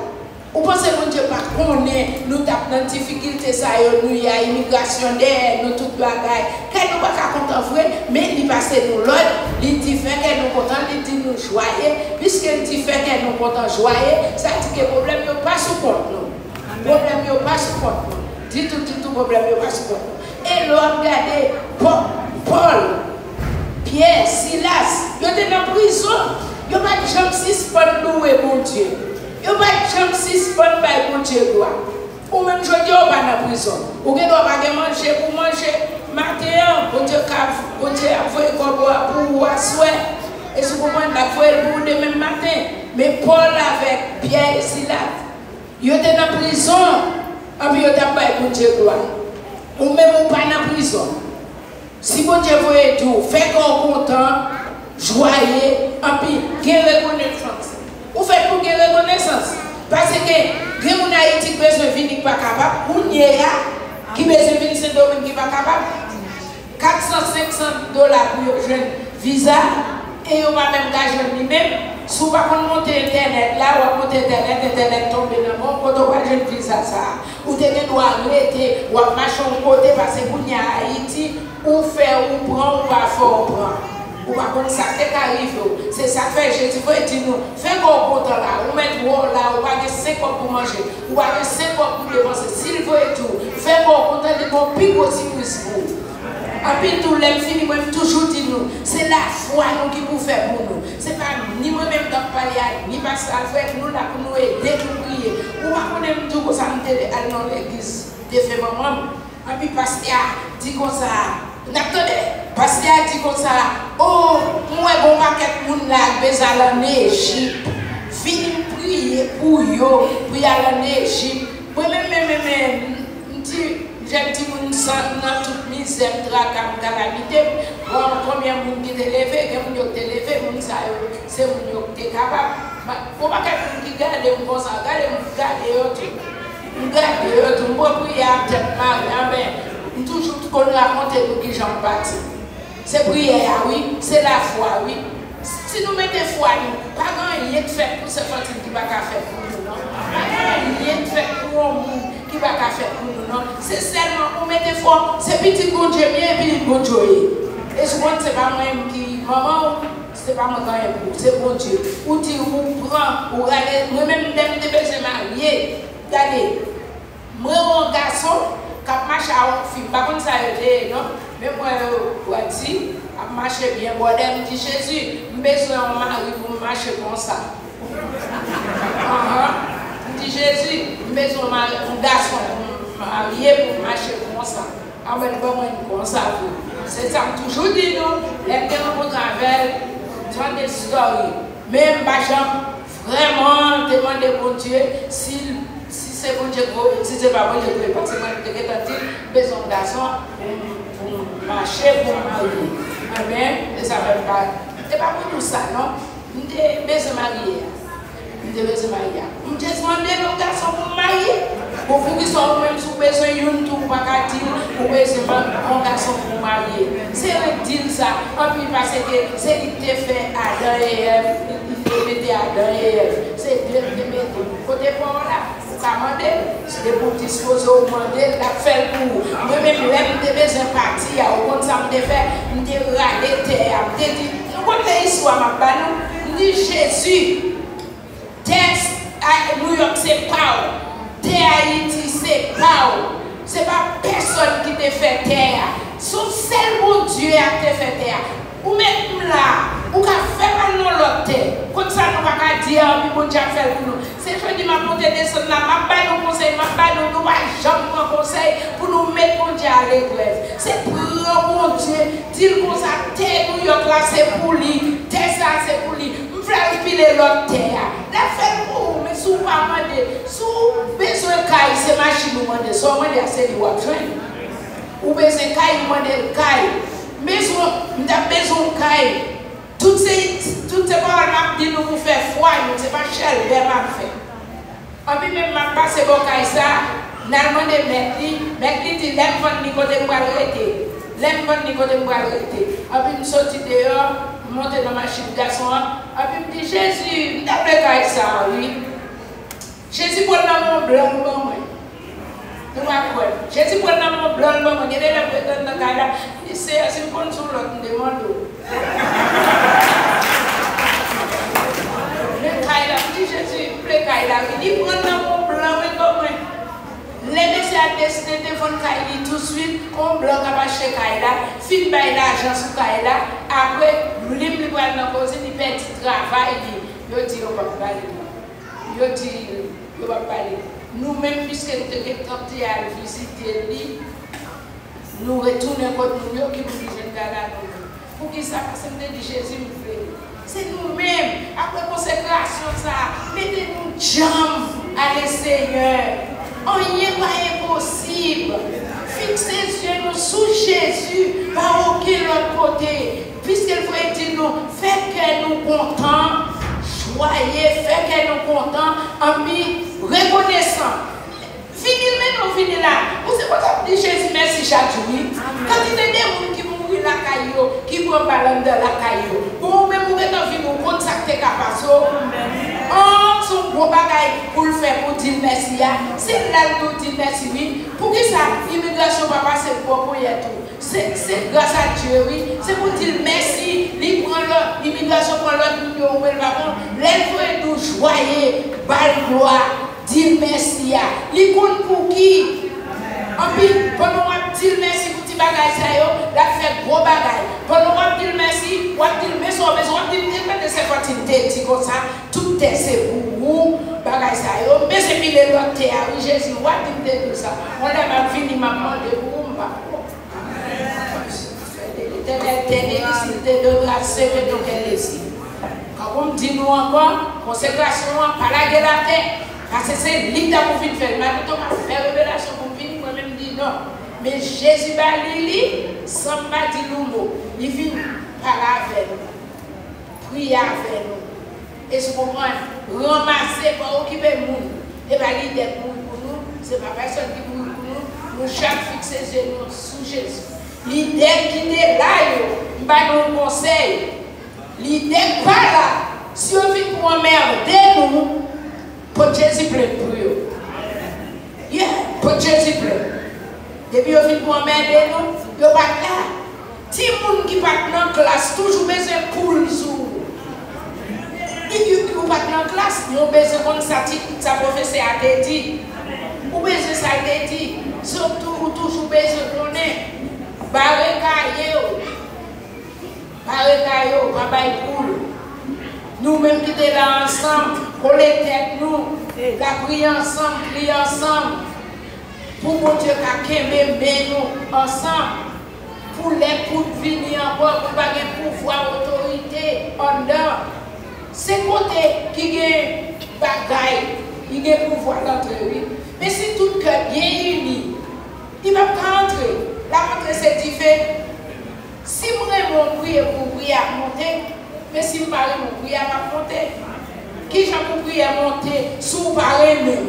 vous pensez que Dieu pas connaît, nous tapons dans difficulté, ça, nous y a immigration d'air, nous tout bagaille, quand nous pas content vrai, mais il passe nous l'autre, il dit fait que nous content, il dit nous joyeux, puisqu'il dit fait que nous content joyeux, ça dit que le problème n'est pas sous compte nous. Le problème n'est pas sous compte nous. Dit tout problème, il n'y a pas de problème. Et l'homme regardez, Paul, Pierre, Silas, ils étaient en prison. Ils n'ont pas de jambe 6 pour louer mon Dieu. Ils n'ont pas de jambe 6 pour faire mon Dieu gloire. Ou même je dis, on va en prison. Ou bien on va manger pour manger. Matin, mon Dieu a envoyé pour asseoir. Et si vous comprenez, il a envoyé pour demain matin. Mais Paul avec Pierre et Silas, ils étaient en prison. Et puis, vous n'avez pas Dieu gloire. Ou même pas en prison. Si vous Dieu voyez tout, faites qu'on content, joyeux, et puis, gagnez reconnaissance. Vous faites pour gagner reconnaissance. Parce que, les gens Haïti qui besoin de venir pas capable, ou n'y a qui besoin de venir ce domaine qui pas capable. 400-500 $ pour un visa, et on va même gagner lui-même. Si vous ne pouvez pas monter Internet, là, vous monter Internet tombe dans le monde, quand on va jeune visa ça. Ou vous doit arrêter, ou marcher au côté parce que vous êtes à Haïti, ou faire, ou prendre, ou pas faire, ou prendre. Ou pas comme ça, c'est arrive. C'est ça que Jésus veut dire nous. Faites qu'on compte là, ou mettre là, ou pas 5 pour manger, ou pas 5 pour dépenser. S'il veut tout, faites qu'on compte de bon pic aussi pour vous. Et puis tout le fini, moi toujours dit nous, c'est la foi nous qui vous fait pour nous. C'est pas ni moi-même dans le palais, ni Pascal Alfred, nous là pour nous aider, pour prier. Ou pas qu'on aime tout comme ça, nous aller dans l'église de février. Et puis Pascal dit comme ça, attendez, Pascal dit comme ça, oh, moi bon paquet de monde là, besoin d'aller en Égypte. Vini prier pour eux, pour y aller en Égypte. Moi-même, j'ai dit que nous sommes dans toute misère, calamité. Bon, combien de monde qui est élevé, qui est élevé, c'est nous qui est capable. Pour pas que nous gardions comme ça, nous gardions, nous prions peut-être mal, mais toujours qu'on raconte nous qui j'en bâtis. C'est prière, oui, c'est la foi, oui. Si nous mettons foi, nous, pas grand-chose de fait pour ce qui ne va pas faire pour nous, non? Pas grand-chose de fait pour nous. Qui va faire pour nous, non? C'est seulement pour mettre foi, c'est petit bon Dieu bien et puis bon Dieu. Et souvent, c'est pas moi qui, maman, c'est pas moi qui c'est bon Dieu. Ou tu prends, ou regardez, moi-même, je suis marié. Regardez, moi, mon garçon, quand je marche à un film, pas comme ça, non? Mais moi, je dis, je marche bien, je dis Jésus, je besoin d'un mari pour marcher comme ça. Je dis Jésus, je besoin d'un garçon marié pour marcher comme ça. Ah, mais pas moi comme ça. C'est ça, toujours dit, non? Les gens qui rencontrent avec, tu as des histoires. Même, par exemple, vraiment demander bon Dieu si c'est bon Dieu, si c'est pas bon Dieu, parce que moi, je suis besoin de garçon pour marcher, pour marier. Amen. Et ça ne veut pas. C'est pas pour nous ça, non? Je suis besoin de marier. Je suis besoin de marier. Je suis demandé aux garçons pour marier. Pour vous qui sont même sous besoin de tout, pas qu'à dire, pour besoin de garçon pour marier. C'est vrai de dire ça. En plus, parce que c'est qui te fait Adam et Ève, il faut mettre Adam et Ève. C'est Dieu qui met côté pour là. C'est pour disposer au monde, la faire pour moi-même, je suis besoin de partir, au compte ça me fait, je me râler terre, je me dis, vous l'histoire, je dis Jésus, terre New York c'est pas, terre Haïti c'est pas, c'est pas personne qui te fait terre, sauf seul mon Dieu a te fait terre. Ou même là, ou qu'à faire mal dans l'autre terre. Comme ça, nous ne pouvons pas dire, oui, mon Dieu a fait pour nous. C'est je dis, ma montée descendre là, ma pas nos conseils, ma pas nous pas jamais mon conseil pour nous mettre mon Dieu à l'épreuve. C'est pour mon Dieu, dire comme ça, terre New York là, c'est pour lui, terre ça, c'est pour lui. Nous faisons piler l'autre terre. La fait pour mais sous pas demander, sous besoin de caille, c'est machine nous demander, soit demander à celle qui va traîner. Ou besoin de caille, demander caille. Maison, nous avons besoin de caille. Toutes ces paroles m'a dit nous faire froid, nous c'est pas cher, mais m'a fait. En plus même m'a passé bon caille ça, n'a demandé mettre dit l'aime vendre ni côté moi arrêter. L'aime vendre ni côté moi arrêter. En plus nous sorti dehors, monter dans ma machine garçon, en plus me dit Jésus, nous avons caille ça, oui. Jésus pour dans mon blanc bon moi. Jésus pour dans mon blanc bon moi, il est là pour dans caille là. C'est assez bon sur l'autre demande. Le caïla, dit Jésus, le caïla, il dit prends mon blanc et comme les messieurs à destiné devant caïla tout de suite, on blanc à acheter caïla, fin bail l'argent sur caïla, après, lui va dans cause, il perd du travail, il dit on va parler. Il dit on va parler. Nous-mêmes, puisque nous avons été à visiter lui, nous retournons contre nous qui nous disent pour qui ça passe de Jésus nous fait. C'est nous-mêmes, après consécration, ça, mettez-nous jambes à le Seigneur. On n'y est pas impossible. Fixez les yeux nous sous Jésus, par aucun autre côté. Puisqu'il faut dire nous, faites que nous contents, joyeux, faites que nous contents, amis, reconnaissants. Fini là. Vous savez quoi dit Jésus merci chaque jour. Quand il y a des gens qui mourent la caillou, qui prennent ballon de la caillou, ou même vous êtes en vie, vous contactez Capasso. Oh, son gros bagaille pour le faire pour dire merci. C'est là que nous disons merci, oui. Pour que ça, l'immigration va passer pour tout. C'est grâce à Dieu, oui. C'est pour dire merci. L'immigration prend l'autre million, l'elle veut nous joyer, balle gloire. Dire merci. Il compte pour qui? En plus, pendant qu'on dit merci pour petit bagage, ça a fait gros bagage. Pendant qu'on dit merci, on dit merci, on dit merci, c'est quand il dit comme ça, tout est c'est pour vous, bagage ça. Mais c'est pile l'autre terre, oui, Jésus, on dit tout ça. On a même fini maman de vous, L'éternel, s'il te donne la semaine de quelle ici. Quand on dit nous encore, consécration, par la gueule à terre. Parce que c'est l'idée pour venir faire. Mais quand on fait révélation pour venir, moi-même dire non. Mais Jésus va lire, sans pas dire nous mots. Il vient parler avec nous, prier avec nous. Et ce moment, ramasser, pas occuper le monde. Et bien l'idée pour nous, ce n'est pas personne qui pour nous. Nous chaque fixer les yeux sous Jésus. L'idée qui est là, nous avons un conseil. L'idée pas là. Si on vit pour emmerder nous, pour Jésus plaît pour eux. Yeah, pour Jésus plaît. Depuis on vit pour emmerder nous, il n'y a pas là. Si les gens qui partent dans la classe, toujours besoin de poule sous. Et qui ne partent dans la classe, ils ont besoin de ça professeur a dit. Ou besoin de ça a dit. Surtout, toujours besoin de connaître. Barricade, papa et poule. Nous-mêmes qui sommes là ensemble, pour les têtes, nous, la prier ensemble, pour mon Dieu qui nous ensemble, pour les poutres venir encore, pour pas pouvoir, autorité, en dedans. C'est côté qui a bagaille, il a pouvoir d'entrer, oui. Mais si tout le cœur bien uni, il va pas entrer. La rentrée, c'est différent. Si je mon prier pour prier à monter, mais si je parle mon prier à monter, qui j'en pour prier à monter, sous pareil même.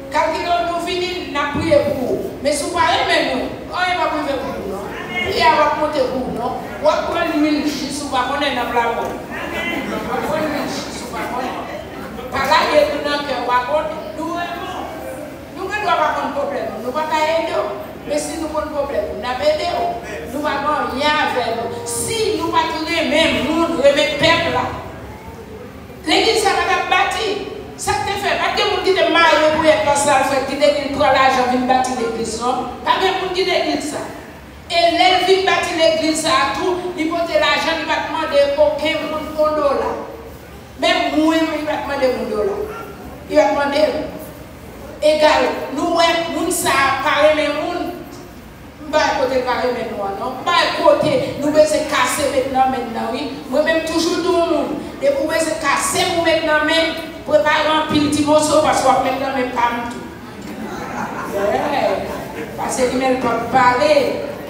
Quand nous finissons, nous avons prié pour vous. Mais sous pareil même, on va prier pour vous, non? Prier à monter pour vous, non? On va prendre l'huile, je suis pas qu'on est dans la mort. On va prendre l'huile, je suis pas qu'on est. Par là, il y a tout dans le cœur, nous ne devons pas prendre problème. Nous ne pouvons pas aider. Mais si nous avons un problème, nous n'avons pas aidé. Nous n'avons rien avec nous. Si nous ne pouvons pas même nous remettre peuple là. L'église, ça va bâtir. Ça te fait. Pas que vous dites de marier pour être ça, qui dit prend l'argent pour bâtir l'église. Pas que vous dites l'église ça. Et l'élève vient bâtir l'église ça, tout, il porte l'argent, il va demander aucun $1. Même moi, il va demander $1. Il va demander. Égal, nous, nous, ça, parler, mais nous, pas côté parler, mais nous, non, pas côté, nous, besoin casser maintenant, oui. Moi-même, toujours tout le monde, et vous besoin casser, vous maintenant, mais, préparer un petit morceau, parce que maintenant, mais pas tout. Parce qu'il ne peut pas parler,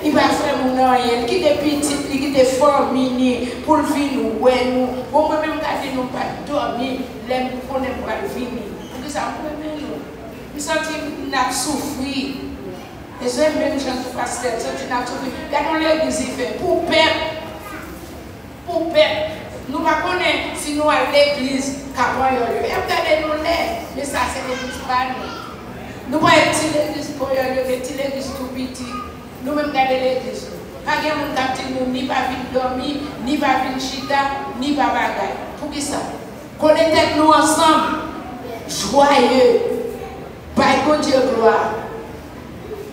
il va faire mon rien, qui est petit, qui est fort, mini, pour venir nous, ouais, nous, pour moi-même, quand nous pas dormir, l'aime pour ne pas venir. Pour ça, nous, nous sentons que nous souffrir. Et c'est même gens qui passent tête, nous avons souffrir. Quand l'église fait pour perdre, nous ne connaissons pas si nous à l'église, regardez-nous là, mais ça c'est l'église pas nous. Nous ne pouvons pas être l'église pour l'église tout petit. Nous-mêmes regardons l'église. Pas de monde qui nous ni pas venir dormir, ni pas venir chita, ni pas bagaille. Pour qui ça? Connaissez nous ensemble, joyeux. Bye, bon Dieu, gloire.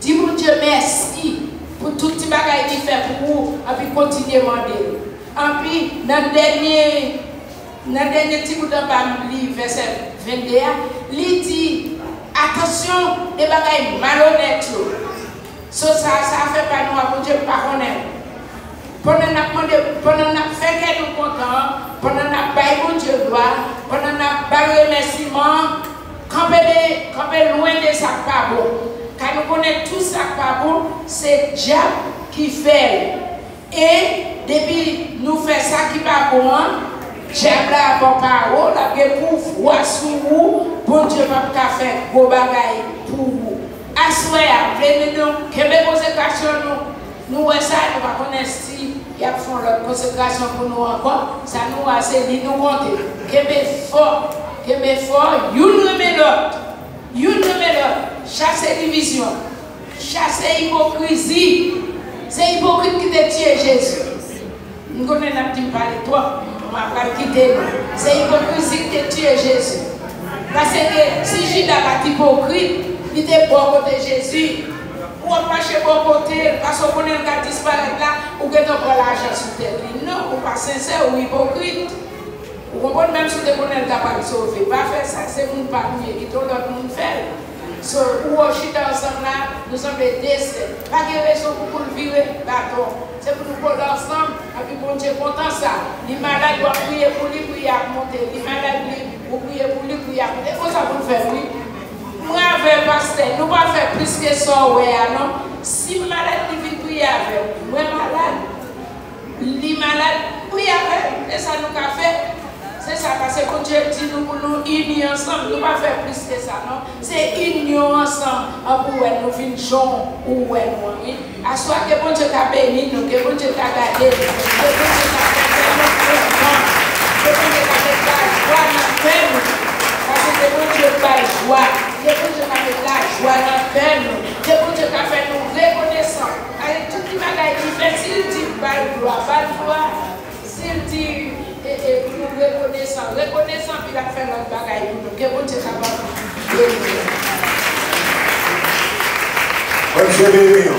Dis mon Dieu merci pour tout petit bagage qu'il fait pour vous, et puis continuer à demander. Et puis, dans le dernier petit bout de livre, verset 21, il dit attention, des bagages malhonnêtes. Ça fait pas nous, bon Dieu, pas connaître. Pendant qu'on a fait qu'elle nous content, pendant qu'on a baillé bon Dieu, gloire, pendant qu'on a baillé remerciement. Camper loin de ça pas bon. Quand nous connaissons tout ça pas bon, c'est Dieu qui fait. Et depuis nous faisons ça qui pas bon, Dieu a bon parole, il a pour voir sur vous, bon Dieu va faire vos bagailles pour vous. Assoyez, venez-nous, que mes consécrations nous ça, nous va connaître si il y a font leur consécration pour nous encore, ça nous a servi nous compter. Que mes fort. Que mes forts, une remet l'autre, chasser division, chasser hypocrisie. C'est hypocrite qui te tue Jésus. Nous connaissons un petit peu de toi, on va pas quitter. C'est hypocrisie qui te tue Jésus. Parce que si Judas est hypocrite, il était bon côté Jésus. Ou on marche bon côté, parce qu'on connaît le gars disparaître là, ou que tu prends l'argent sur terre. Non, ou pas sincère ou hypocrite. Vous comprenez même si vous connaissez capable de sauver. Pas faire ça, c'est mon parmi qui tout l'autre monde fait. Ou on chute ensemble là, nous sommes des décès. Pas de raison pour nous vivre, d'accord. C'est pour nous prendre ensemble, et puis bon Dieu content ça. Les malades doivent prier pour lui, prier à monter. Les malades doivent prier pour lui, prier à monter. Comment ça vous faire, oui? Moi avec pasteur, nous ne pouvons pas faire plus que ça, ouais, non? Si malade, il vient prier avec. Moi malade. Les malades, prier avec. Et ça nous a fait. C'est ça, parce que quand Dieu dit nous pour nous unir ensemble, nous ne pouvons pas faire plus que ça, non? C'est union ensemble, pour nous venir joindre ou nous. À soit que bon Dieu t'a béni, nous, que bon Dieu t'a gardé, que bon Dieu t'a fait notre temps, que bon Dieu t'a fait la joie dans le cœur, parce que bon Dieu t'a joie, que bon Dieu t'a fait la joie dans le cœur, que bon Dieu t'a fait nous reconnaissants. Avec tout ce qui m'a dit, s'il dit pas le gloire, s'il dit reconnaissant, puis il a fait notre bagaille pour nous. Que bon Dieu capable. Bonne journée.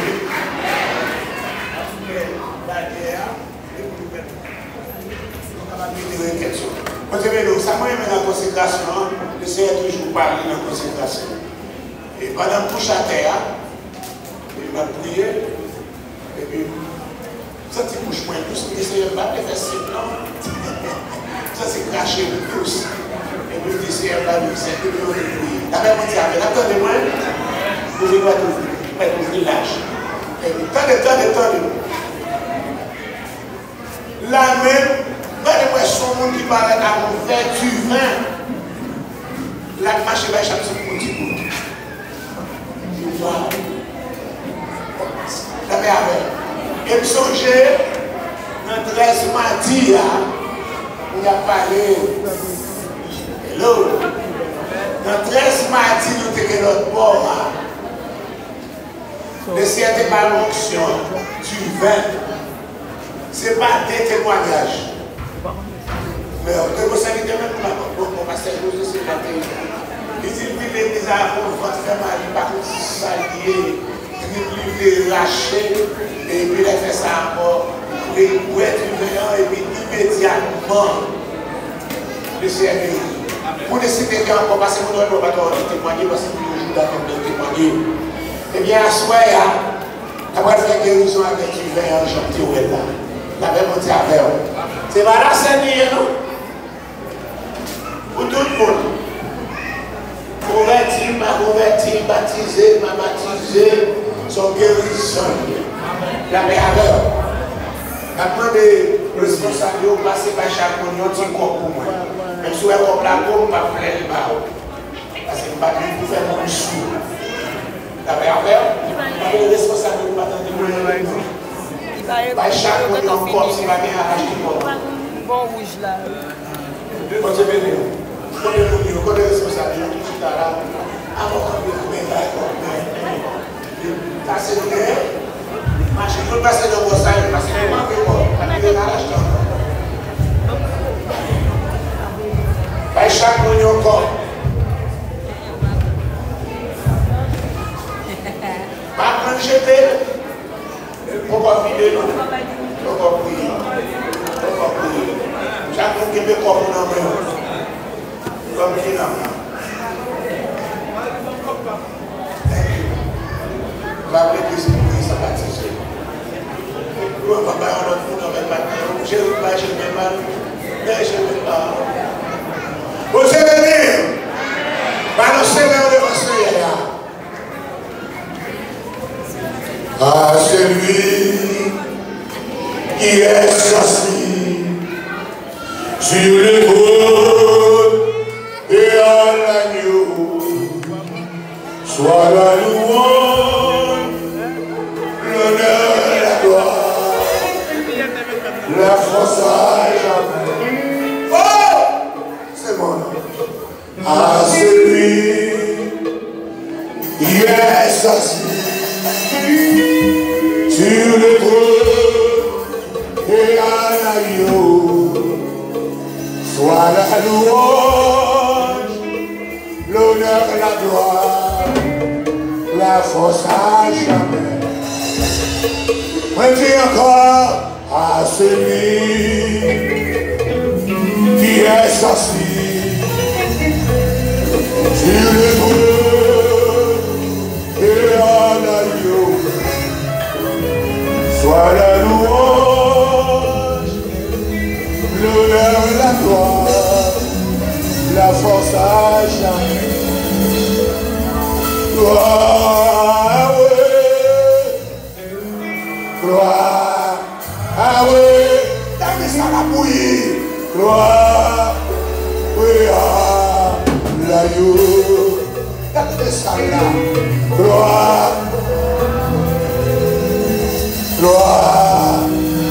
Ça m'a aimé la consécration, le Seigneur toujours parler de la consécration. Et pendant que je suis à terre, il m'a prié, et puis Ça, tu couches moins plus, mais c'est pas de faire simple. Ça, c'est cracher le plus. Et puis, c'est un peu de c'est que la même chose, attendez-moi, vous allez voir tout le village. Attendez. La même, regardez-moi son monde qui parle à mon vertu 20. La marche va échapper sur mon petit bout. La même avec. Et me songer, dans 13 mardi, on a parlé. Hello. Dans 13 mardi, nous avons notre bord. Le ciel n'est pas l'onction du vin. Ce n'est pas des témoignages. Mais on peut vous saluer même pour la pasteur José Sénateur. Il dit que l'église a votre frère Marie, par contre, s'allier, tripler, lâcher, et puis il a fait ça encore, pour être humain, et puis immédiatement, le ciel est. Pour décider encore, parce que vous ne pouvez pas témoigner, parce que vous toujours d'accord de témoigner. Eh bien, à ce moment-là, après faire guérison avec du vin en janvier, la même montée avec vous. C'est pas la Seigneur, non? Pour tout le monde. Converti, baptisé, son guérison. La même avec vous. Maintenant, les responsables ont passé par chaque monde, ils ont dit quoi pour moi. Même si vous avez comme la gomme, pas pour les barreaux. Parce que vous ne pouvez pas faire mon sou. La pervers, les responsables de l'État de l'État. Chaque fois, on corps, c'est pas bien arraché. Bon rouge là. Quand je vais venir, quand les responsables, je suis là, avant qu'on me ça c'est le gars. Je ne peux pas passer dans vos salles, parce que je ne peux pas faire chaque fois, on corps. Pas prendre jeter, pourquoi vider non? Pourquoi prier? Chaque fois qu'il me coupe dans la main, comme qui n'a pas. La l'église pour ça baptisé. Nous on va pas en autre monde avec pas. Je ne pas mal, mais je ne pas. Vous savez venir. Balancez vers le Seigneur. À celui qui est assis sur le trône et à l'agneau, soit la louange, l'honneur et la gloire, la force à jamais. Oh! C'est mon nom. À celui qui est assis sur le trône et à l'agneau, soit la louange, l'honneur et la gloire, la force à jamais. On dit encore à celui qui est assis sur le trône et à l'agneau, soit la louange, l'honneur et la gloire, la force à jamais. Gloire, gloire, ah oui, t'as ça la bouillie. Gloire, oui, ah, l'agneau, t'as ça là. Gloire. Gloire,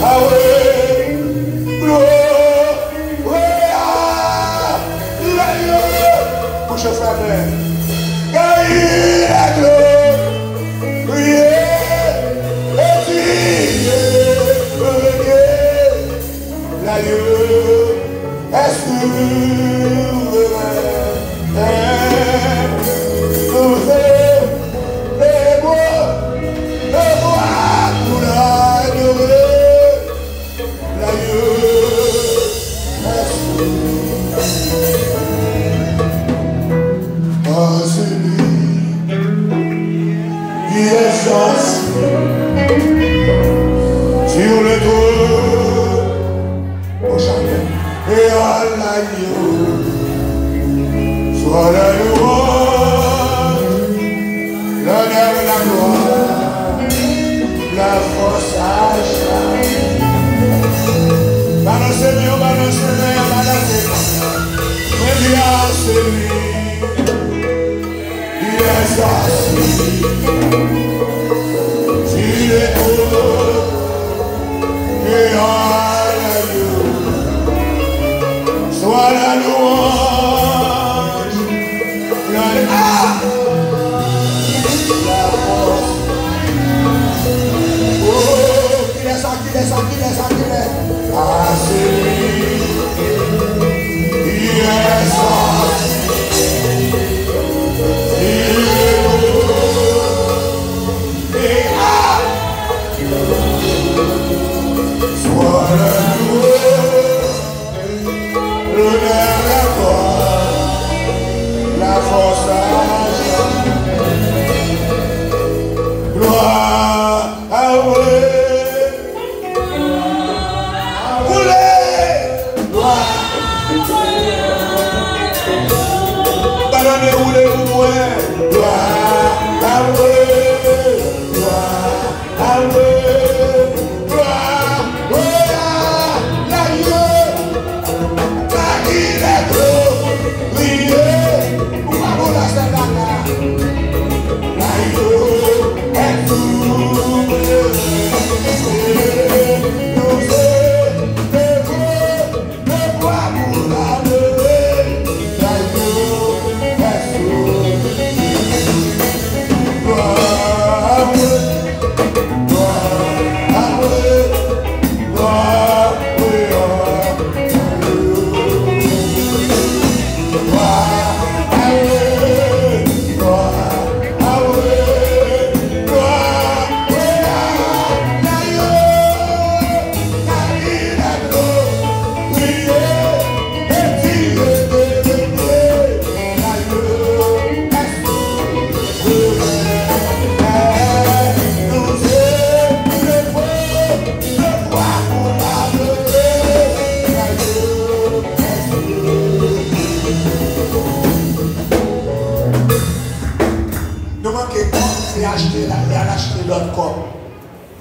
ah oui, gloire, oui, ah, l'agneau, bouche fermée, gagne la gloire, priez, et priez, l'agneau, est souverain, les bois, pour l'adorer, l'agneau est souverain. À celui qui est assis sur le trône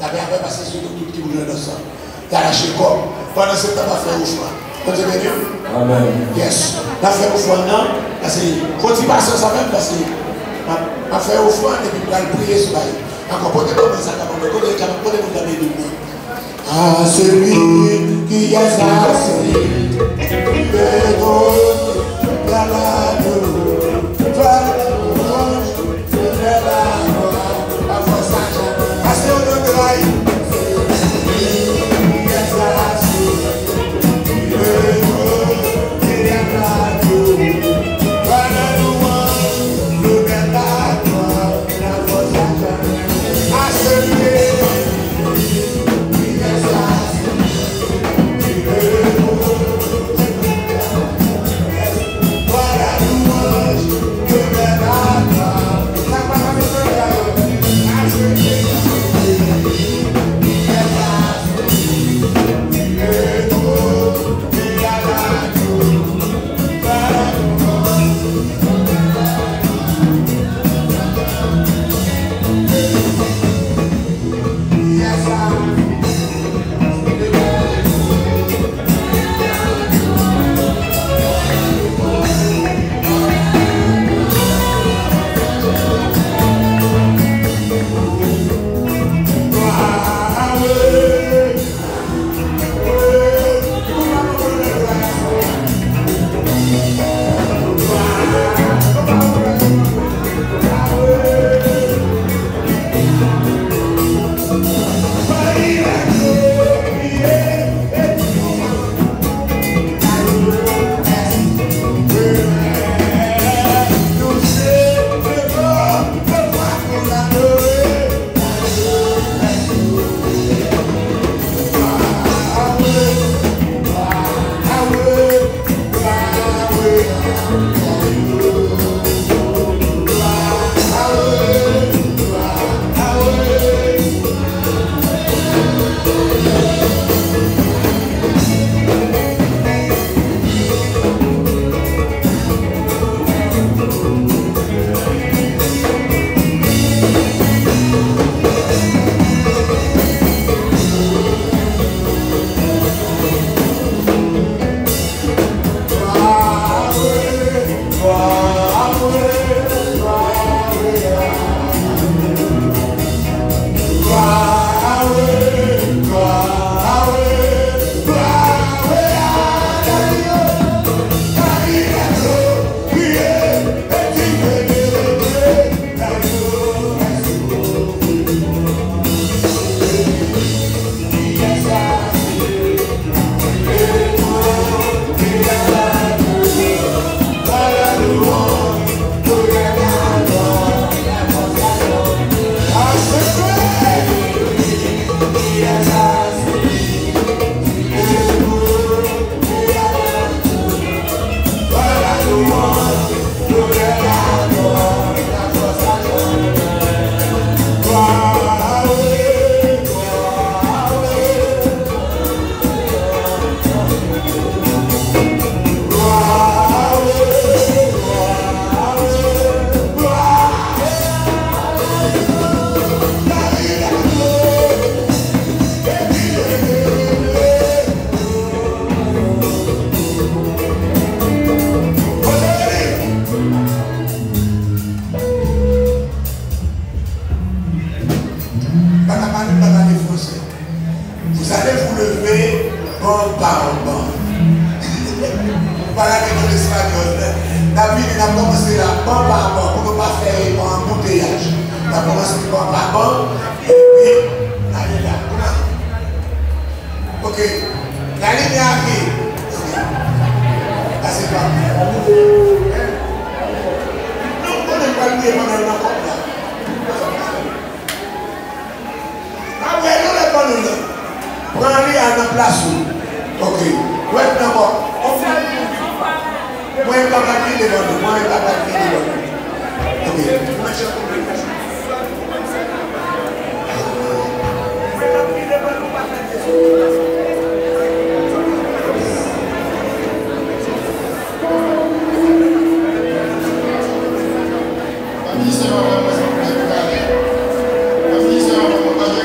D'abord, après, parce que c'est tout petit bout de sang. Il a lâché le corps. Pendant ce temps, il a fait offrande. Vous êtes béni? Amen. Yes. Il a fait offrande, non? Parce que, quand il passe ça même, parce que, il a fait offrande et puis il a prié sur la vie. Encore, portez-moi ça, portez-moi la béni. À celui qui est assis, le monde, la Vous allez vous lever bon par bon. Vous parlez dans l'espagnol. David il a commencé là bon par bon pour ne pas faire un embouteillage. Il a commencé bon par bon et puis allez là. Ok. La ligne arrive. Là c'est pas bien. Nous on n'est pas lié pendant le temps là. Ah ouais, nous n'est pas nous là. Prends-les à la place. Ok. Ouais, d'abord. Moi, je ne vais pas partir de l'autre. Moi, je ne vais pas partir de l'autre. Ok. La vie, c'est vraiment pas ça. La vie, c'est vraiment pas ça.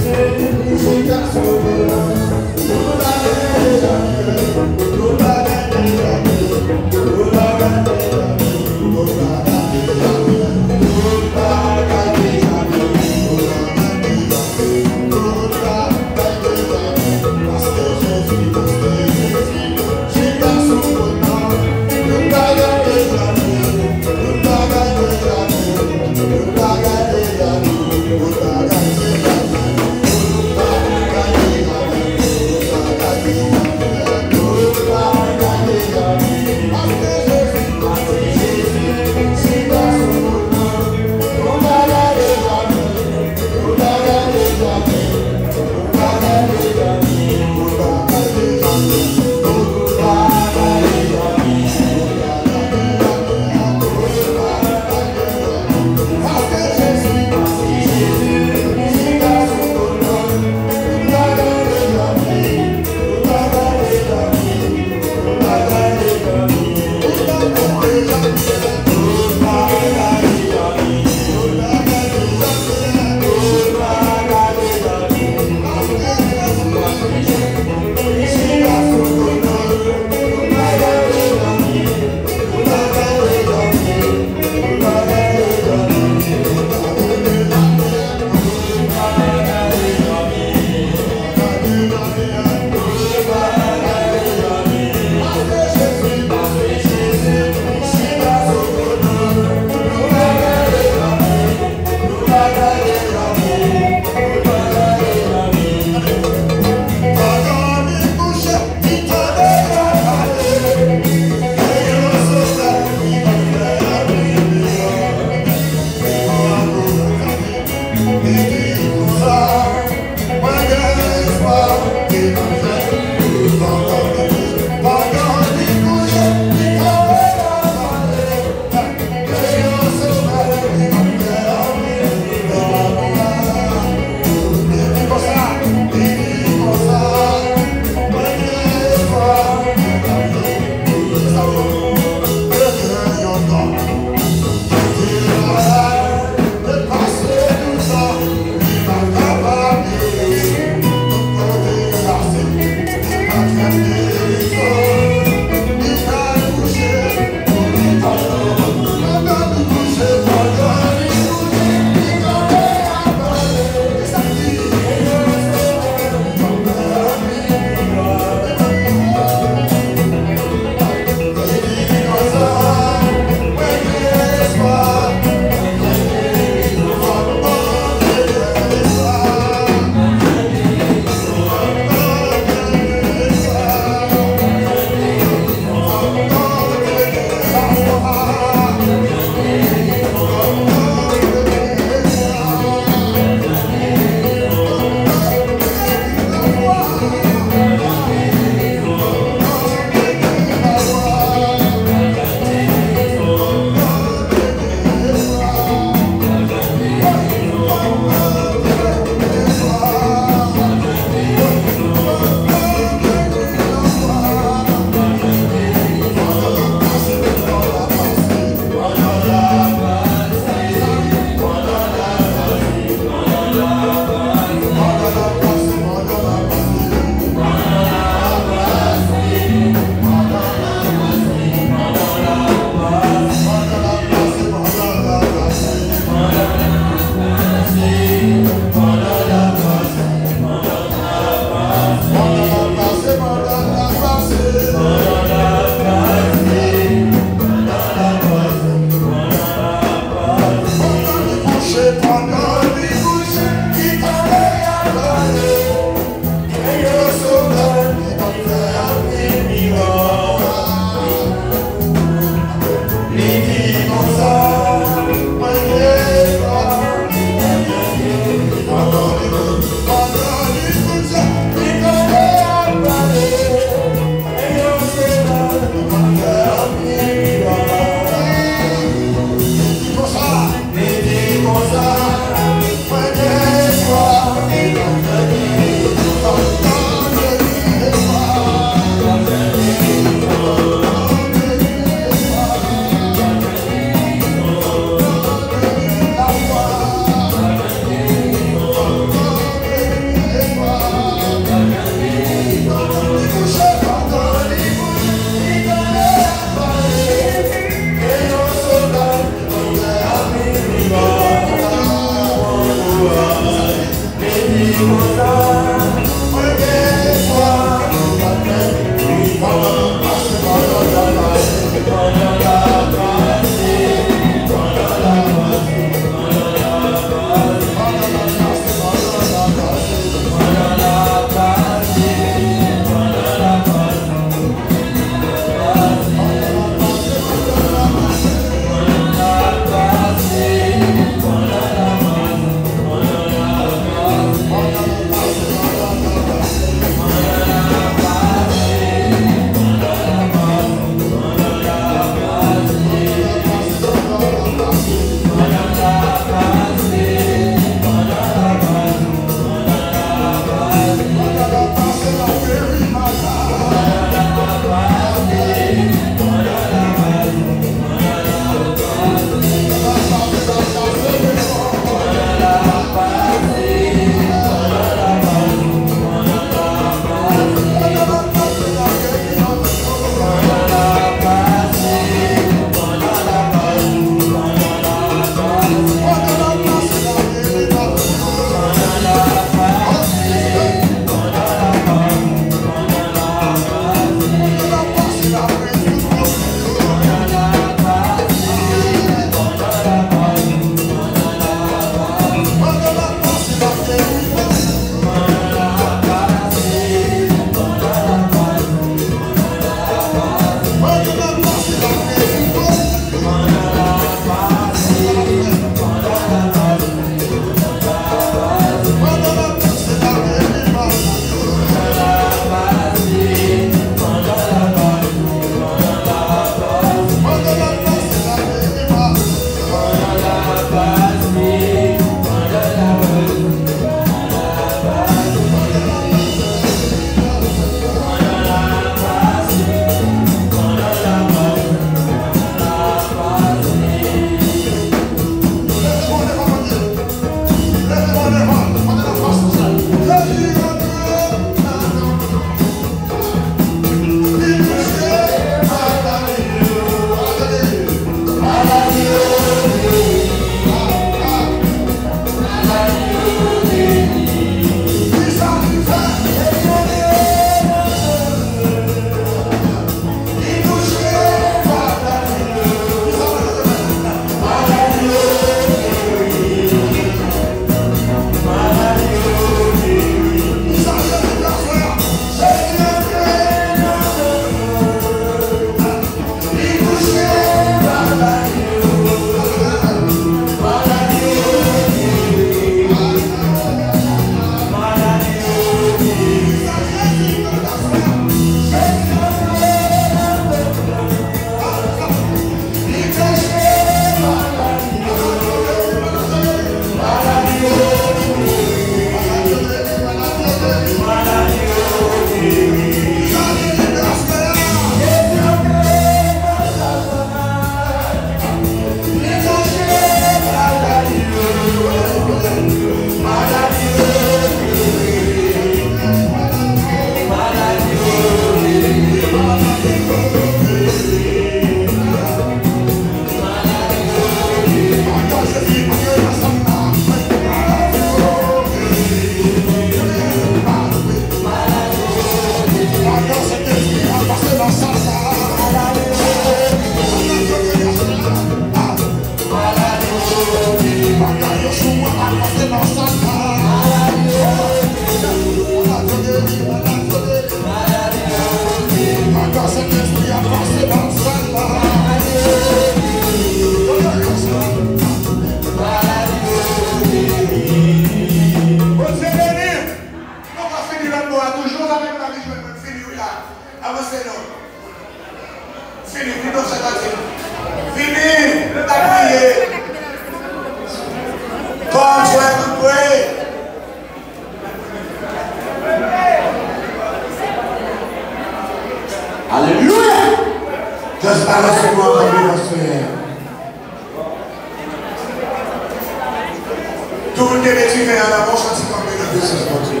monde qui est tué en avant, quand il tombe dans le sens, mon Dieu.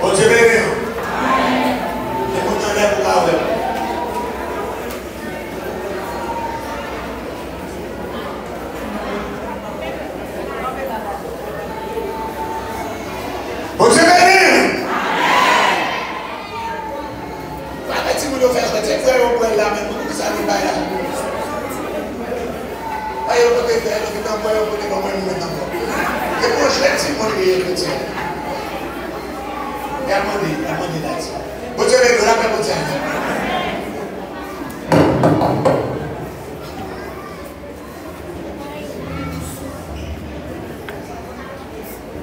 Bon Dieu béni. Et vous t'en pour parler. Bon Dieu béni. Pas si vous le faites, c'est vrai au point là, mais vous ça n'est pas là. Aïe, vous pouvez faire, vous pouvez pas moi maintenant. Et moi je vais dire, moi je vais dire. Et à mon Dieu, là. Bon Dieu béni, la paix pour Dieu.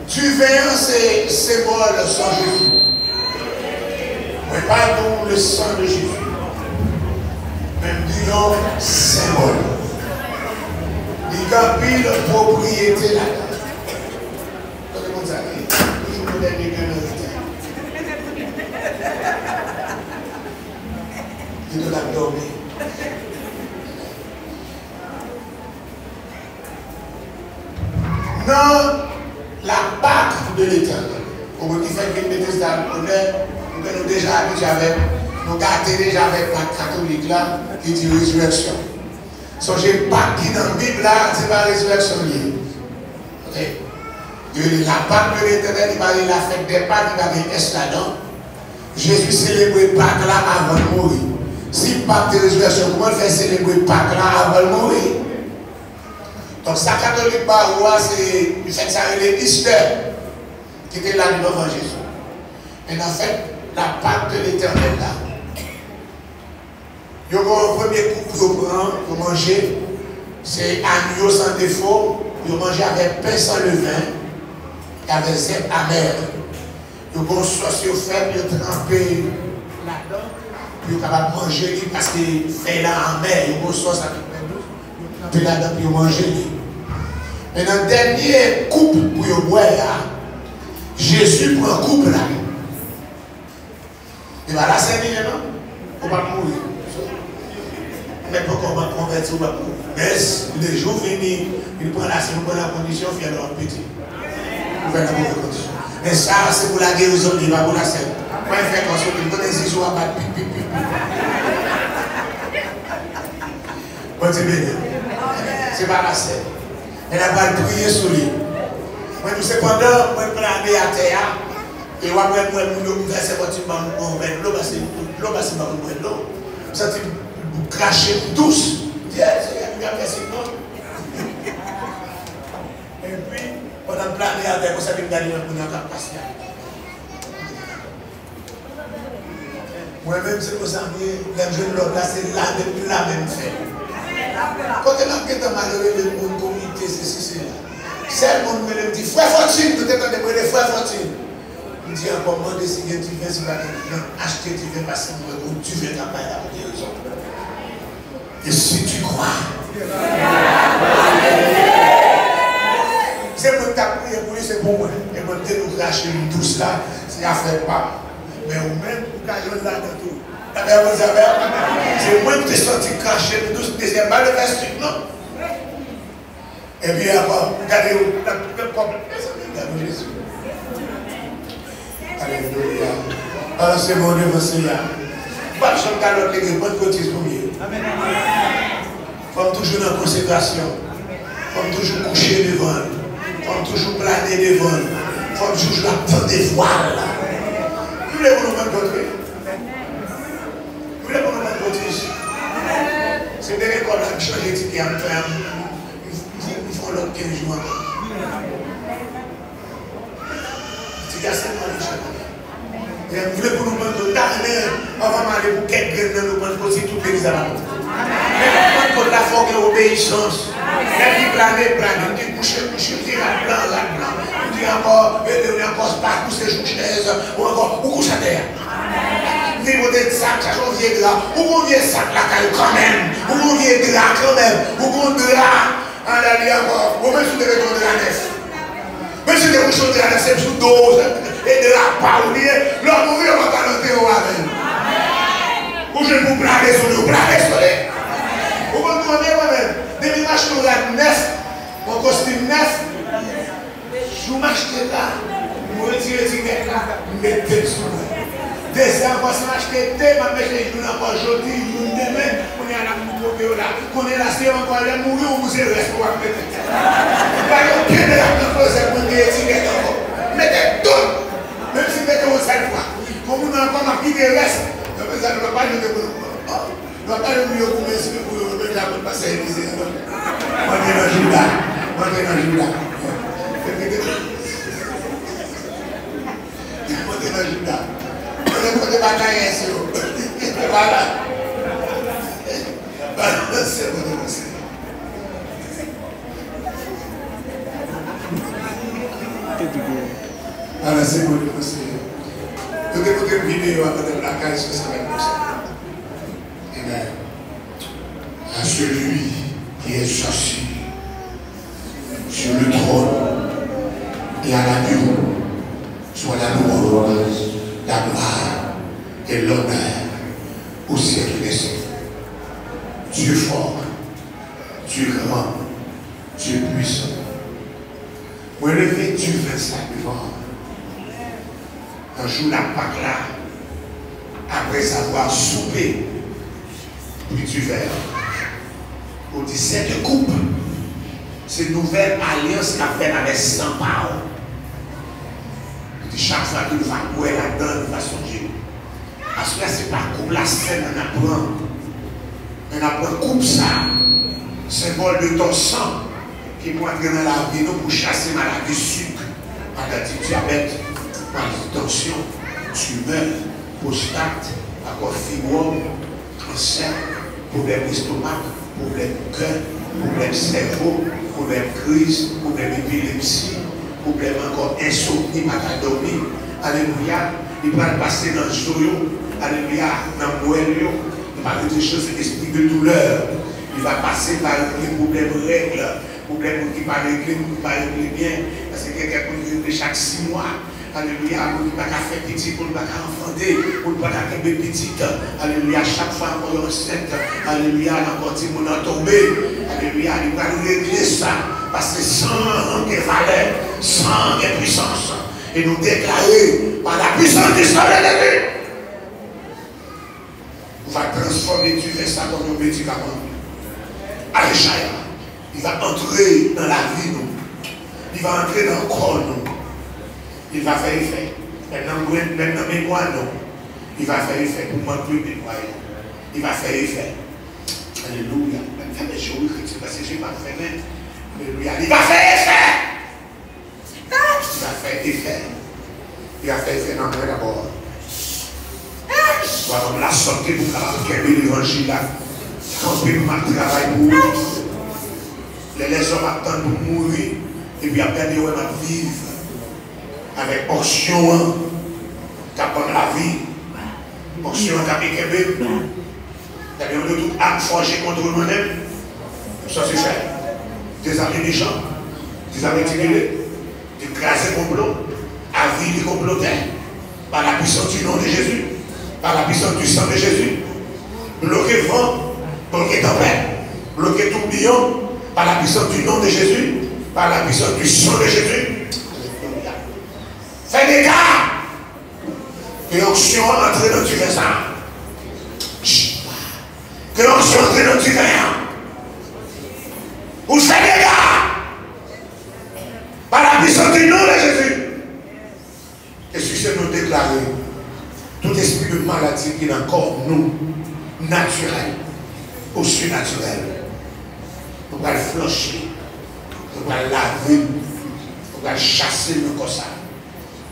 Tu viens, c'est symbole sang Jésus. Mais pas donc le sang de Jésus. Même disons symbole. Il y a pile propriété là-dedans. Comment ça dit? Toujours le dernier gain dans le temps. Il doit dormir. Non, la Pâque de l'Éternel. Pour vous qui fait que les Testament, nous sommes déjà habitués avec, nous gâtons déjà avec la catholique là, qui dit résurrection. Songez Pâque qui dans la Bible là, c'est pas résurrection liée. Ok? La Pâque de l'Éternel, il va y la fête des Pâques, il va y avoir un là-dedans. Jésus célébrait Pâques là avant de mourir. Si Pâque de résurrection, comment il fait célébrer Pâques là avant de mourir? Donc, sa catholique baroua, c'est le fait que ça relève Easter, qui était là devant Jésus. Mais en fait, la Pâque de l'Éternel là, il y a un premier coup pour prendre, manger, c'est agneau sans défaut, il manger avec pain sans levain, avec zèbre amer. Il y a un sauce fait, il y a trempé là-dedans, puis il est capable de manger parce qu'il fait là en mer, il y a une sauce avec pain douce, puis là-dedans, puis il manger. Mais dans le dernier coupe pour boire, Jésus prend coupe là. Il va la servir, non? Il va mourir. Mais pourquoi on va convertir, on va mourir. Mais les jours finis, il prend la condition, il fait leur petit. Il fait la mauvaise condition. Mais ça, c'est pour la guérison, il va pour la scène. Quand il fait comme ça, il donne des ciseaux à battre, pipi, pipi. Bon, c'est bien. C'est pas la scène. Elle n'a pas prié sur lui. Moi, cependant, moi, je planer à terre. Et moi, je me verser votre l'eau, parce que l'eau, c'est pas pour l'eau. Je sens que cracher douce. Et puis, pendant que planer à terre, vous savez que d'aller dans le capacité. Moi-même, c'est pour ça que les jeunes là, c'est la même fait. Quand on a dans malheureux, le monde comité, c'est là. C'est le monde me dit, frère Fortune, peut-être on est les frères Fortune. Il dit encore, moi, si tu viens, si tu vas acheter, tu viens passer, tu viens t'appeler la guérison. Et si tu crois, c'est pour ta prière pour lui, c'est pour moi. Et pour nous cracher une douce là, c'est à faire pas. Mais au même, pour cacher là dans tout. C'est moi qui t'ai sorti cracher une douce, deuxième balle de vestige, non? Et puis après, regardez le problème. Regardez Jésus. Alléluia. Alors c'est mon Dieu, Seigneur. Pas de chanter à l'autre, les bonnes côtés pour mieux. Comme toujours dans la consécration. Comme toujours coucher devant. Comme toujours planer devant. Comme toujours attendre des voiles. Vous voulez vous nous mettre votre vie? Vous voulez vous nous mettre votre vie? C'est des écoles qui changent de ticket en train. Ils font l'autre 15 jours encore. C'est seulement les gens. Vous voulez pour nous prendre d'armer, on va aller pour quelques graines, nous prendre aussi toutes les à la montre. Mais pour la forme et l'obéissance, la vie planée, on dit coucher, on dit la blanc, on dit encore, pas pousser sur chaise, ou encore, ou coucher à terre. Niveau de sac, ça change de drap, ou on vient sac la caille quand même, ou on vient drap quand même, ou on drap, en allié encore, ou même sous des retours de la nef. Mais si les choses de la nef, c'est sous dose. Et de la parole, l'homme ouvre va calenter au Amen. Ou je vous planer sur le, vous planer sur les. Vous comprenez moi-même. Depuis que je chocolat neuf, mon costume neuf. Je m'achète là, je me retire les tickets là, je mets tête sur moi. Deuxième fois, je m'achète thé, je mets les jours encore aujourd'hui, je me demande, on est à la mouille là, on est là, c'est encore là, mourir, on vous est resté pour mettre tête. Pas aucun de la proposé pour les tickets encore. Mettez tout, même si mettez au seul fois. Comme on a encore marqué des restes, ça ne va pas nous débrouiller. On ne va pas le mieux pour m'expliquer pour le la bonne passer à l'Élysée. On est dans Judas. On est dans Judas. On est dans Judas. On est pour des batailles ici. Voilà. C'est bon, c'est bon. Voilà, c'est bon, c'est bon. Vous écoutez une vidéo après de la case que ça va être ça. Amen. À celui qui est assis sur le trône et à l'agneau soit la louange, la gloire et l'honneur au siècle des siècles. Dieu fort, Dieu grand, Dieu puissant. Vous relevez Dieu fait ça devant. Un jour, la Pâque là, après avoir soupé, puis du verre, on dit cette coupe, c'est une nouvelle alliance qu'a fait avec 100 paroles. Chaque fois qu'il va boire là-dedans, il va songer. Parce que là, ce n'est pas coupe la scène, on apprend coupe ça, symbole de ton sang, qui peut entrer dans la vie, nous pour chasser maladie sucre, maladie diabète, maladie tension, tumeur, prostate, encore fibrome, cancer, problème d'estomac, problème de cœur, problème cerveau, problème crise, problème épilepsie, problème encore insomnie, macadamie. Alléluia. Il va passer dans le joyau. Alléluia. Dans le moelleux. Il va parler des choses, l'esprit de douleur. Il va passer par les problèmes règles. Problème qui va régler, qui va régler bien. Parce que quelqu'un peut régler chaque 6 mois. Alléluia, on ne peut pas faire petit, on ne peut pas enfanter, on ne peut pas faire petite. Alléluia, chaque fois qu'on est enceinte, alléluia, on continue à tomber. Alléluia, il va nous régler ça. Parce que sans des valeurs, sans des puissances, et nous déclarer par la puissance du sang de Jésus, on va transformer Dieu vers ça comme un médicament. Alléluia, il va entrer dans la vie, nous. Il va entrer dans le corps, nous. Il va faire effet. Maintenant, mémoire, non. Il va faire effet pour moi, plus mémoire. Il va faire effet. Alléluia. Parce que je n'ai pas fait même. Alléluia. Il va faire effet. Il va faire effet. Il va faire effet dans moi d'abord. Soit comme la santé pour faire l'évangile là. Quand je vais travail pour vous. Les hommes attendent pour mourir. Et puis après, ils vont vivre. Avec onction, qui apprend la vie, onction qui a été kébé, c'est-à-dire de toute âme forgée contre nous-mêmes, ça c'est fait. Des amis méchants, des amis timidés, des crasés complots, à vie des complotaires, par la puissance du nom de Jésus, par la puissance du sang de Jésus, bloquer vent, bloquer tempête, bloquer tourbillon, par la puissance du nom de Jésus, par la puissance du sang de Jésus. Fais des cas. Que l'onction entre dans du vin. Que l'onction entre dans du vin. Vous faites des cas. Par la puissance du nom de Jésus. Et sur ce nous déclarer tout esprit de maladie qui est encore nous, naturel ou surnaturel. Nous allons flancher. Nous allons laver. Nous allons chasser le corps.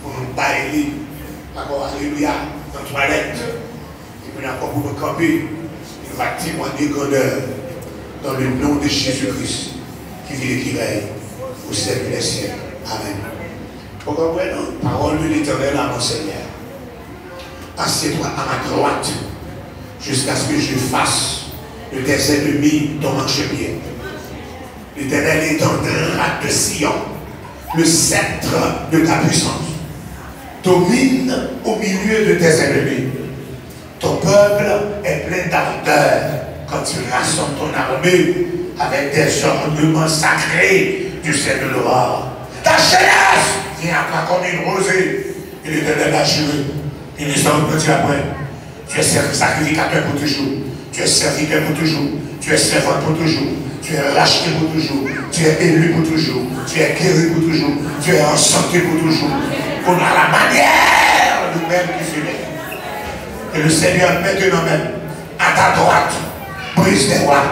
Pour nous bailler, encore alléluia, dans la toilette, et puis encore pour nous camper, il va témoigner grandeur dans le nom de Jésus-Christ, qui vit et qui règne au siècle des siècles. Amen. Vous comprenez? Parole de l'Éternel à mon Seigneur. Assieds-toi à ma droite, jusqu'à ce que je fasse de tes ennemis ton marchepied. L'Éternel étendra de Sion le sceptre de ta puissance. Domine au milieu de tes ennemis. Ton peuple est plein d'ardeur quand tu rassembles ton armée avec des ornements sacrés du ciel de l'aurore. Ta jeunesse vient pas comme une rosée. Il est l'a juré. Il est sans petit après. Tu es sacrificateur pour toujours. Tu es serviteur pour toujours. Tu es servant pour toujours. Tu es racheté pour toujours. Tu es élu pour toujours. Tu es guéri pour toujours. Tu es en santé pour toujours. On a la manière du même qui fait. Et le Seigneur maintenant même, à ta droite, brise des rois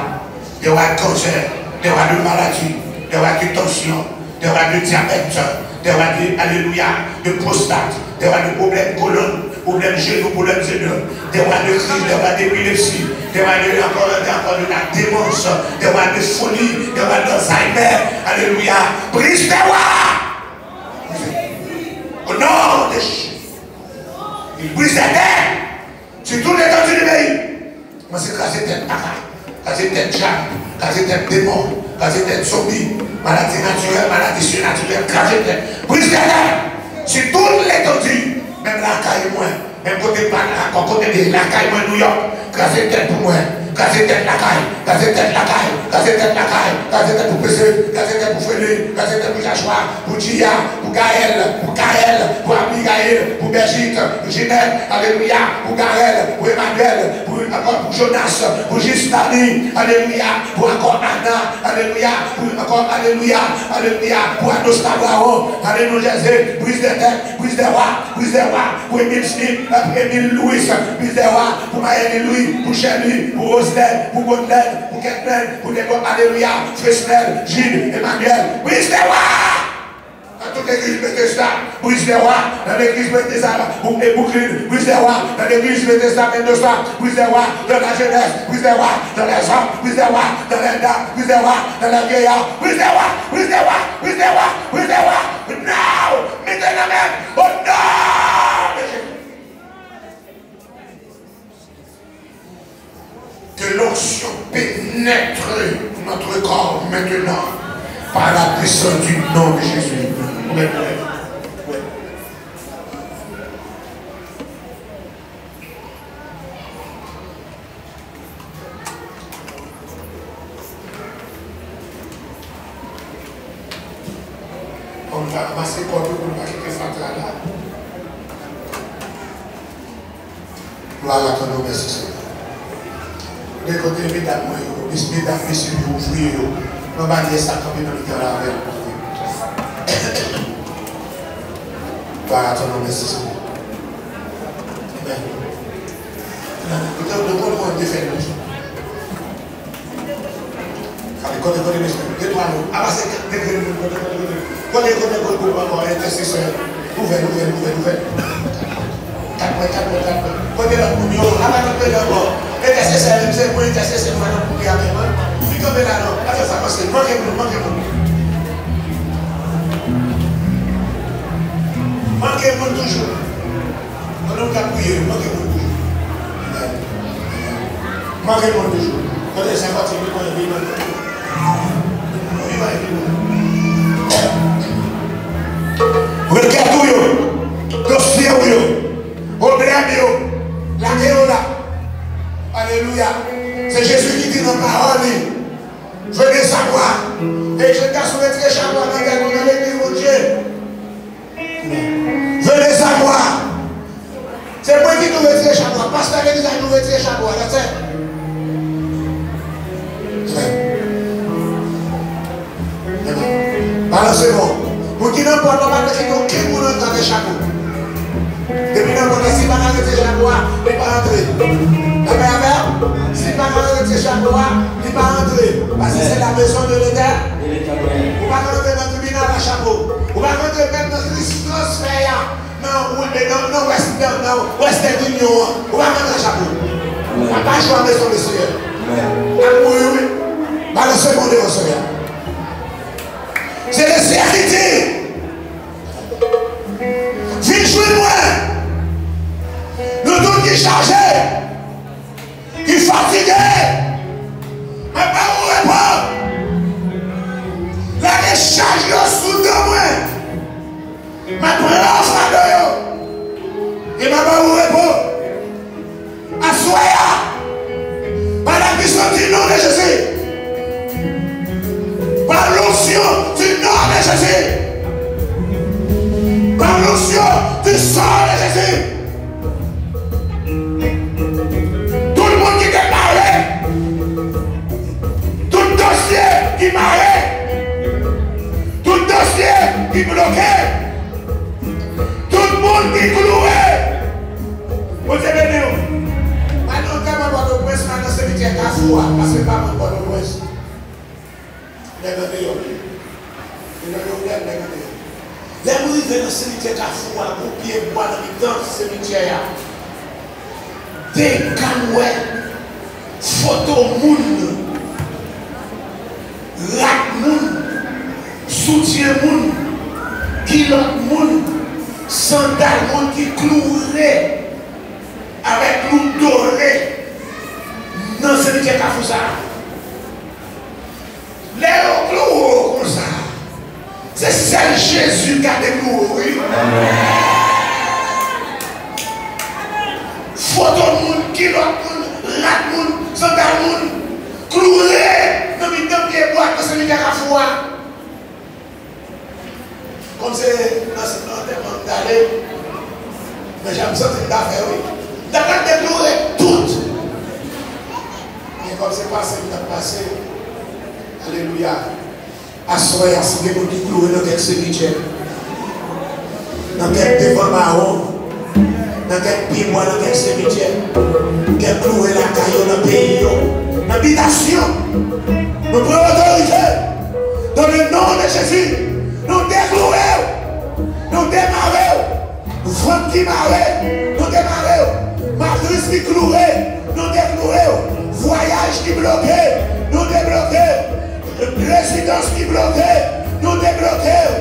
de cancer, des rois de maladie, des rois de tension, des rois de diabète, des rois de, alléluia, de prostate, des rois de problèmes colonne, problèmes genoux, problèmes genoux, des rois de crise, des rois d'épilepsie, des rois de encore de la démence, des rois de folie, des rois d'Alzheimer, alléluia, brise des rois. Au nom de Jésus. Il brise la terre sur toute l'étendue du pays. Moi, c'est casser tête para, casser tête jam, casser tête démon, casser tête zombie, maladie naturelle, maladie surnaturelle, casser tête. Brise la terre sur toute l'étendue. Même la caille moins, même côté de la caille moins New York, casser tête pour moi. Casser tête la caille, casser tête la caille, casser tête la caille, casser tête pour PC, casser tête pour Félix, casser tête pour Joshua, pour Gia, pour Gaël, pour Abigail, pour Brigitte, pour Ginette, alléluia, pour Gaël, pour Emmanuel, pour Jonas, pour Justani, alléluia, pour encore Anna, alléluia, pour encore alléluia, alléluia, pour Anostar Bravo, alléluia, brise des têtes, brise des rois, pour Emile Smith, Emile Louis, brise des rois, pour Maëlle Louis, pour Chélie, pour Rosnel, pour Baudelaire, pour Ketlen, pour Déborah, alléluia, Fresnel, Gilles, Emmanuel, brise des rois! Dans toute l'église Bethesda, brise des rois, dans l'église Bethesda, pour les bouclines, brise des rois, dans l'église Bethesda, brise des rois, dans la jeunesse, brise des rois, dans les hommes, brise des rois, dans les dames, brise des rois, dans les vieillards, brise des rois, brise des rois, brise des rois, brise des rois, now, maintenant même, au nom de Jésus. Que l'onction pénètre notre corps maintenant par la puissance du nom de Jésus. Ouais. On va ramasser pour nous pas quitter Fatra là. Gloire à ton nom, merci Seigneur. De côté, mesdames, messieurs, ouvriers, on va dire ça comme dans le cœur avec vous. Gloire à ton nom, merci Seigneur. Amen. Le bon monde défait nous. Manquez-moi toujours. On nous a prié, manquez-moi toujours. Manquez-moi toujours. Quand les 50 minutes, on est vivant. Regardez-vous, dossier-vous, problème, la guerre. Alléluia. C'est Jésus qui dit dans la parole. Venez savoir. Et je t'ai souhaité chaque fois dans l'église de Dieu. Venez savoir. C'est moi qui nous retire chaque fois. Parce que l'église nous retire chaque fois. Balancez-vous. Pour qui n'importe quoi, qui nous entend des chapeaux. Depuis n'importe quoi, si pas arrêter chapeau, il ne pas entrer. Si pas arrêter chapeau, il ne pas entrer. Parce que c'est la maison de l'Éternel. Vous ne pas rentrer dans le tribunal à chapeau. Vous ne pas rentrer même dans Christos Freya. Non, Western Union. Vous ne pas rentrer à chapeau. Vous ne pas jouer à la maison de Seigneur. Balancez-vous devant Seigneur. C'est le Seigneur qui dit. Viens jouer moi. Nous tous qui chargés, qui fatigués, mais pas où répondre. La décharge sous de moi. Mais prends frère et ma pas où répondre. Assoya. Madame puissance du nom de Jésus. Par l'onction du nom de Jésus. Par l'onction du sang de Jésus. Tout le monde qui est marié, tout dossier qui est marié, tout dossier qui est bloqué, tout le monde qui est cloué. Vous avez béni. Maintenant, quand on va au prince, maintenant c'est le cimetière Carrefour, parce que pas mon bon au prince. Les gens dans le cimetière Carrefour, pour pied bois dans le cimetière. Des canouets, photos moun, rat moun, soutien moun, kilote moun, sandal moun qui clouerait avec l'eau dorée dans ce cimetière Carrefour. Les cloues comme ça. C'est seul Jésus qui a des cloues. Photo moun, kilote moun, rat moun, sandal moun, cloué dans le pied bois dans ce cimetière Carrefour. Comme c'est dans ce moment d'aller, mais j'ai besoin d'affaires, oui. D'abord de clouer toutes. Mais comme c'est passé, il a passé. Alléluia. Assoyez, si vous qui clouez dans quelques cimetières, dans quelques devant marron, dans quelques pieds bois, dans quelques cimetières, quelques clouer la caillou dans le pays, dans l'habitation. Nous prenons l'autorité. Dans le nom de Jésus, nous déclouons, nous démarrons, vente qui marre, nous démarrons, matrice qui clouée, nous déclouons, voyage qui bloqué, nous débloquons, résidence qui bloquée, nous débloquons,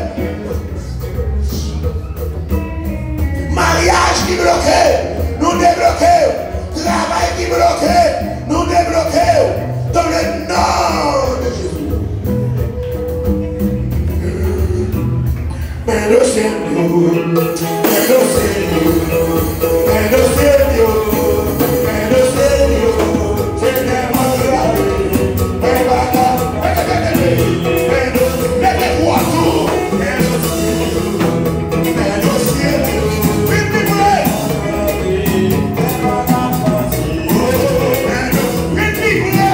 mariage qui bloqué, nous débloquons, travail qui bloqué, nous débloquons, dans le nom de Jésus. Mais le Seigneur, mais le Seigneur, mais le Seigneur, mais le Seigneur, Seigneur, mettez-vous à tout, mais le Seigneur, vite,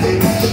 Dimension.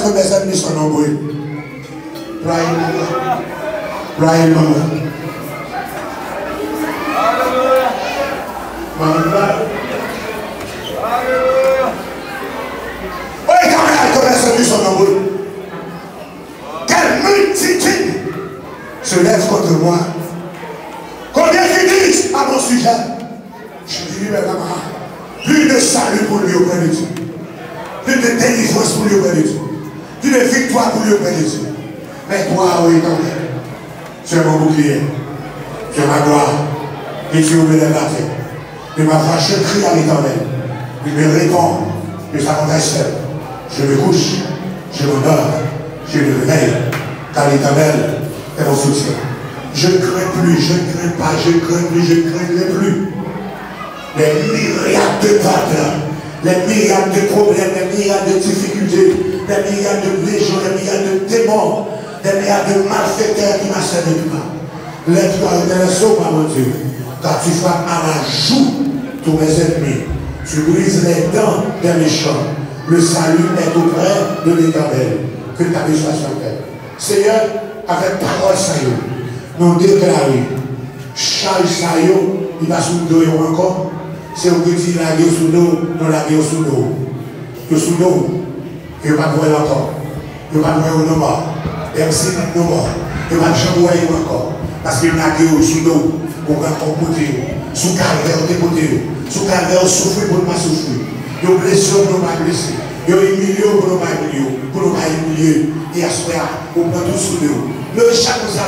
que mes ennemis sont nombreux. Brian Maman. Oui, camarades, que mes ennemis sont nombreux. Quelle multitude se lève contre moi. Combien qui disent à mon sujet? Je dis, mes camarades, plus de salut pour lui auprès de Dieu. Plus de délivrance pour lui auprès de Dieu. Plus de victoire pour lui auprès de Dieu. Mais toi, oui, quand même, tu es mon bouclier. Tu es ma gloire. Et tu ouvres la tête. De ma voix, je crie à l'Éternel. Il me répond. Et ça m'intéresse. Je me couche. Je m'endors. Je me réveille. Car l'Éternel est mon soutien. Je ne crains plus, je ne crains pas, je ne crains plus, je ne craindrai plus. Les myriades de peurs, les myriades de problèmes, les myriades de difficultés, les myriades de légions, les myriades de démons, les myriades de malfaiteurs qui m'assaillent de toi. Lève-toi et sauve par mon Dieu, car tu frappes à la joue tous mes ennemis. Tu brises les dents des méchants. Le salut est auprès de l'Éternel. Que ta vie soit sur terre. Seigneur, avec parole saillot, nous déclarons, charge saillot, il va sous le dos encore. C'est au petit la gueule sous l'eau, nous la gueule sous l'eau. Que sous l'eau, il ne va pas voir encore. Il ne va pas voir nos morts. Merci nos morts. Il ne va pas voir encore. Parce qu'il a gueule sous l'eau, pour qu'on côté. Sous calvaire, de côté. Sous calvaire, souffrir pour ne pas souffrir. Il y a blessé pour ne pas blesser. Il y a humilié pour ne pas humilier. Pour ne pas humilier. Et à ce moment-là, on prend tout sous l'eau. Le chaque chose à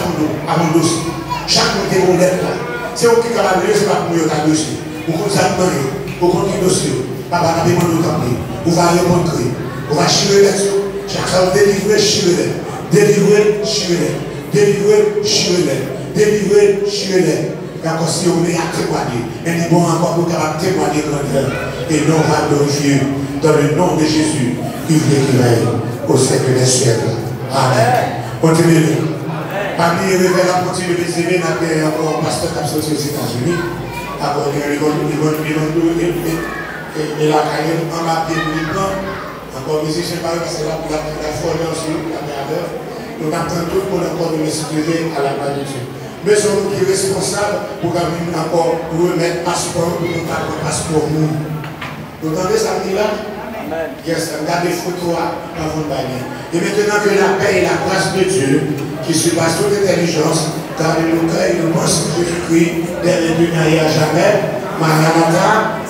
mon dossier. Chaque monde est mon lettre là. C'est au qui a la blessure, c'est pas pour ta dossier. Vous continuez, vous continuez dossier. Papa, n'a pas demandé autant de vous va répondre, vous va chirer les yeux. Chaque fois, délivrer, chirer les. Délivrer, chirer les. Délivrer, chirer les. Délivrer, chirer les. D'accord, si on est à témoigner, mais il est bon encore pour capable témoigner grandeur. Et non pas glorifier dans le nom de Jésus qui vit et qui règne au siècle des siècles. Amen. Continuez. Parmi les révèles à continuer de s'aimer, il y a encore un pasteur qui a sorti aux États-Unis. Alors, il y a la carrière en la débutant. Encore musicien, parce que c'est là pour la forme aussi, la meilleure. Nous attendons tout pour encore de restituer à la gloire de Dieu. Mais sommes qui responsables pour nous encore remettre passeport pour nous faire un passeport nous. Vous entendez ça là? Yes, regardez les photos avant de bailler. Et maintenant que la paix et la grâce de Dieu, qui surpasse toute intelligence, car le cœur et le mensonge de Jésus-Christ, dès le dû à jamais, Maranatha,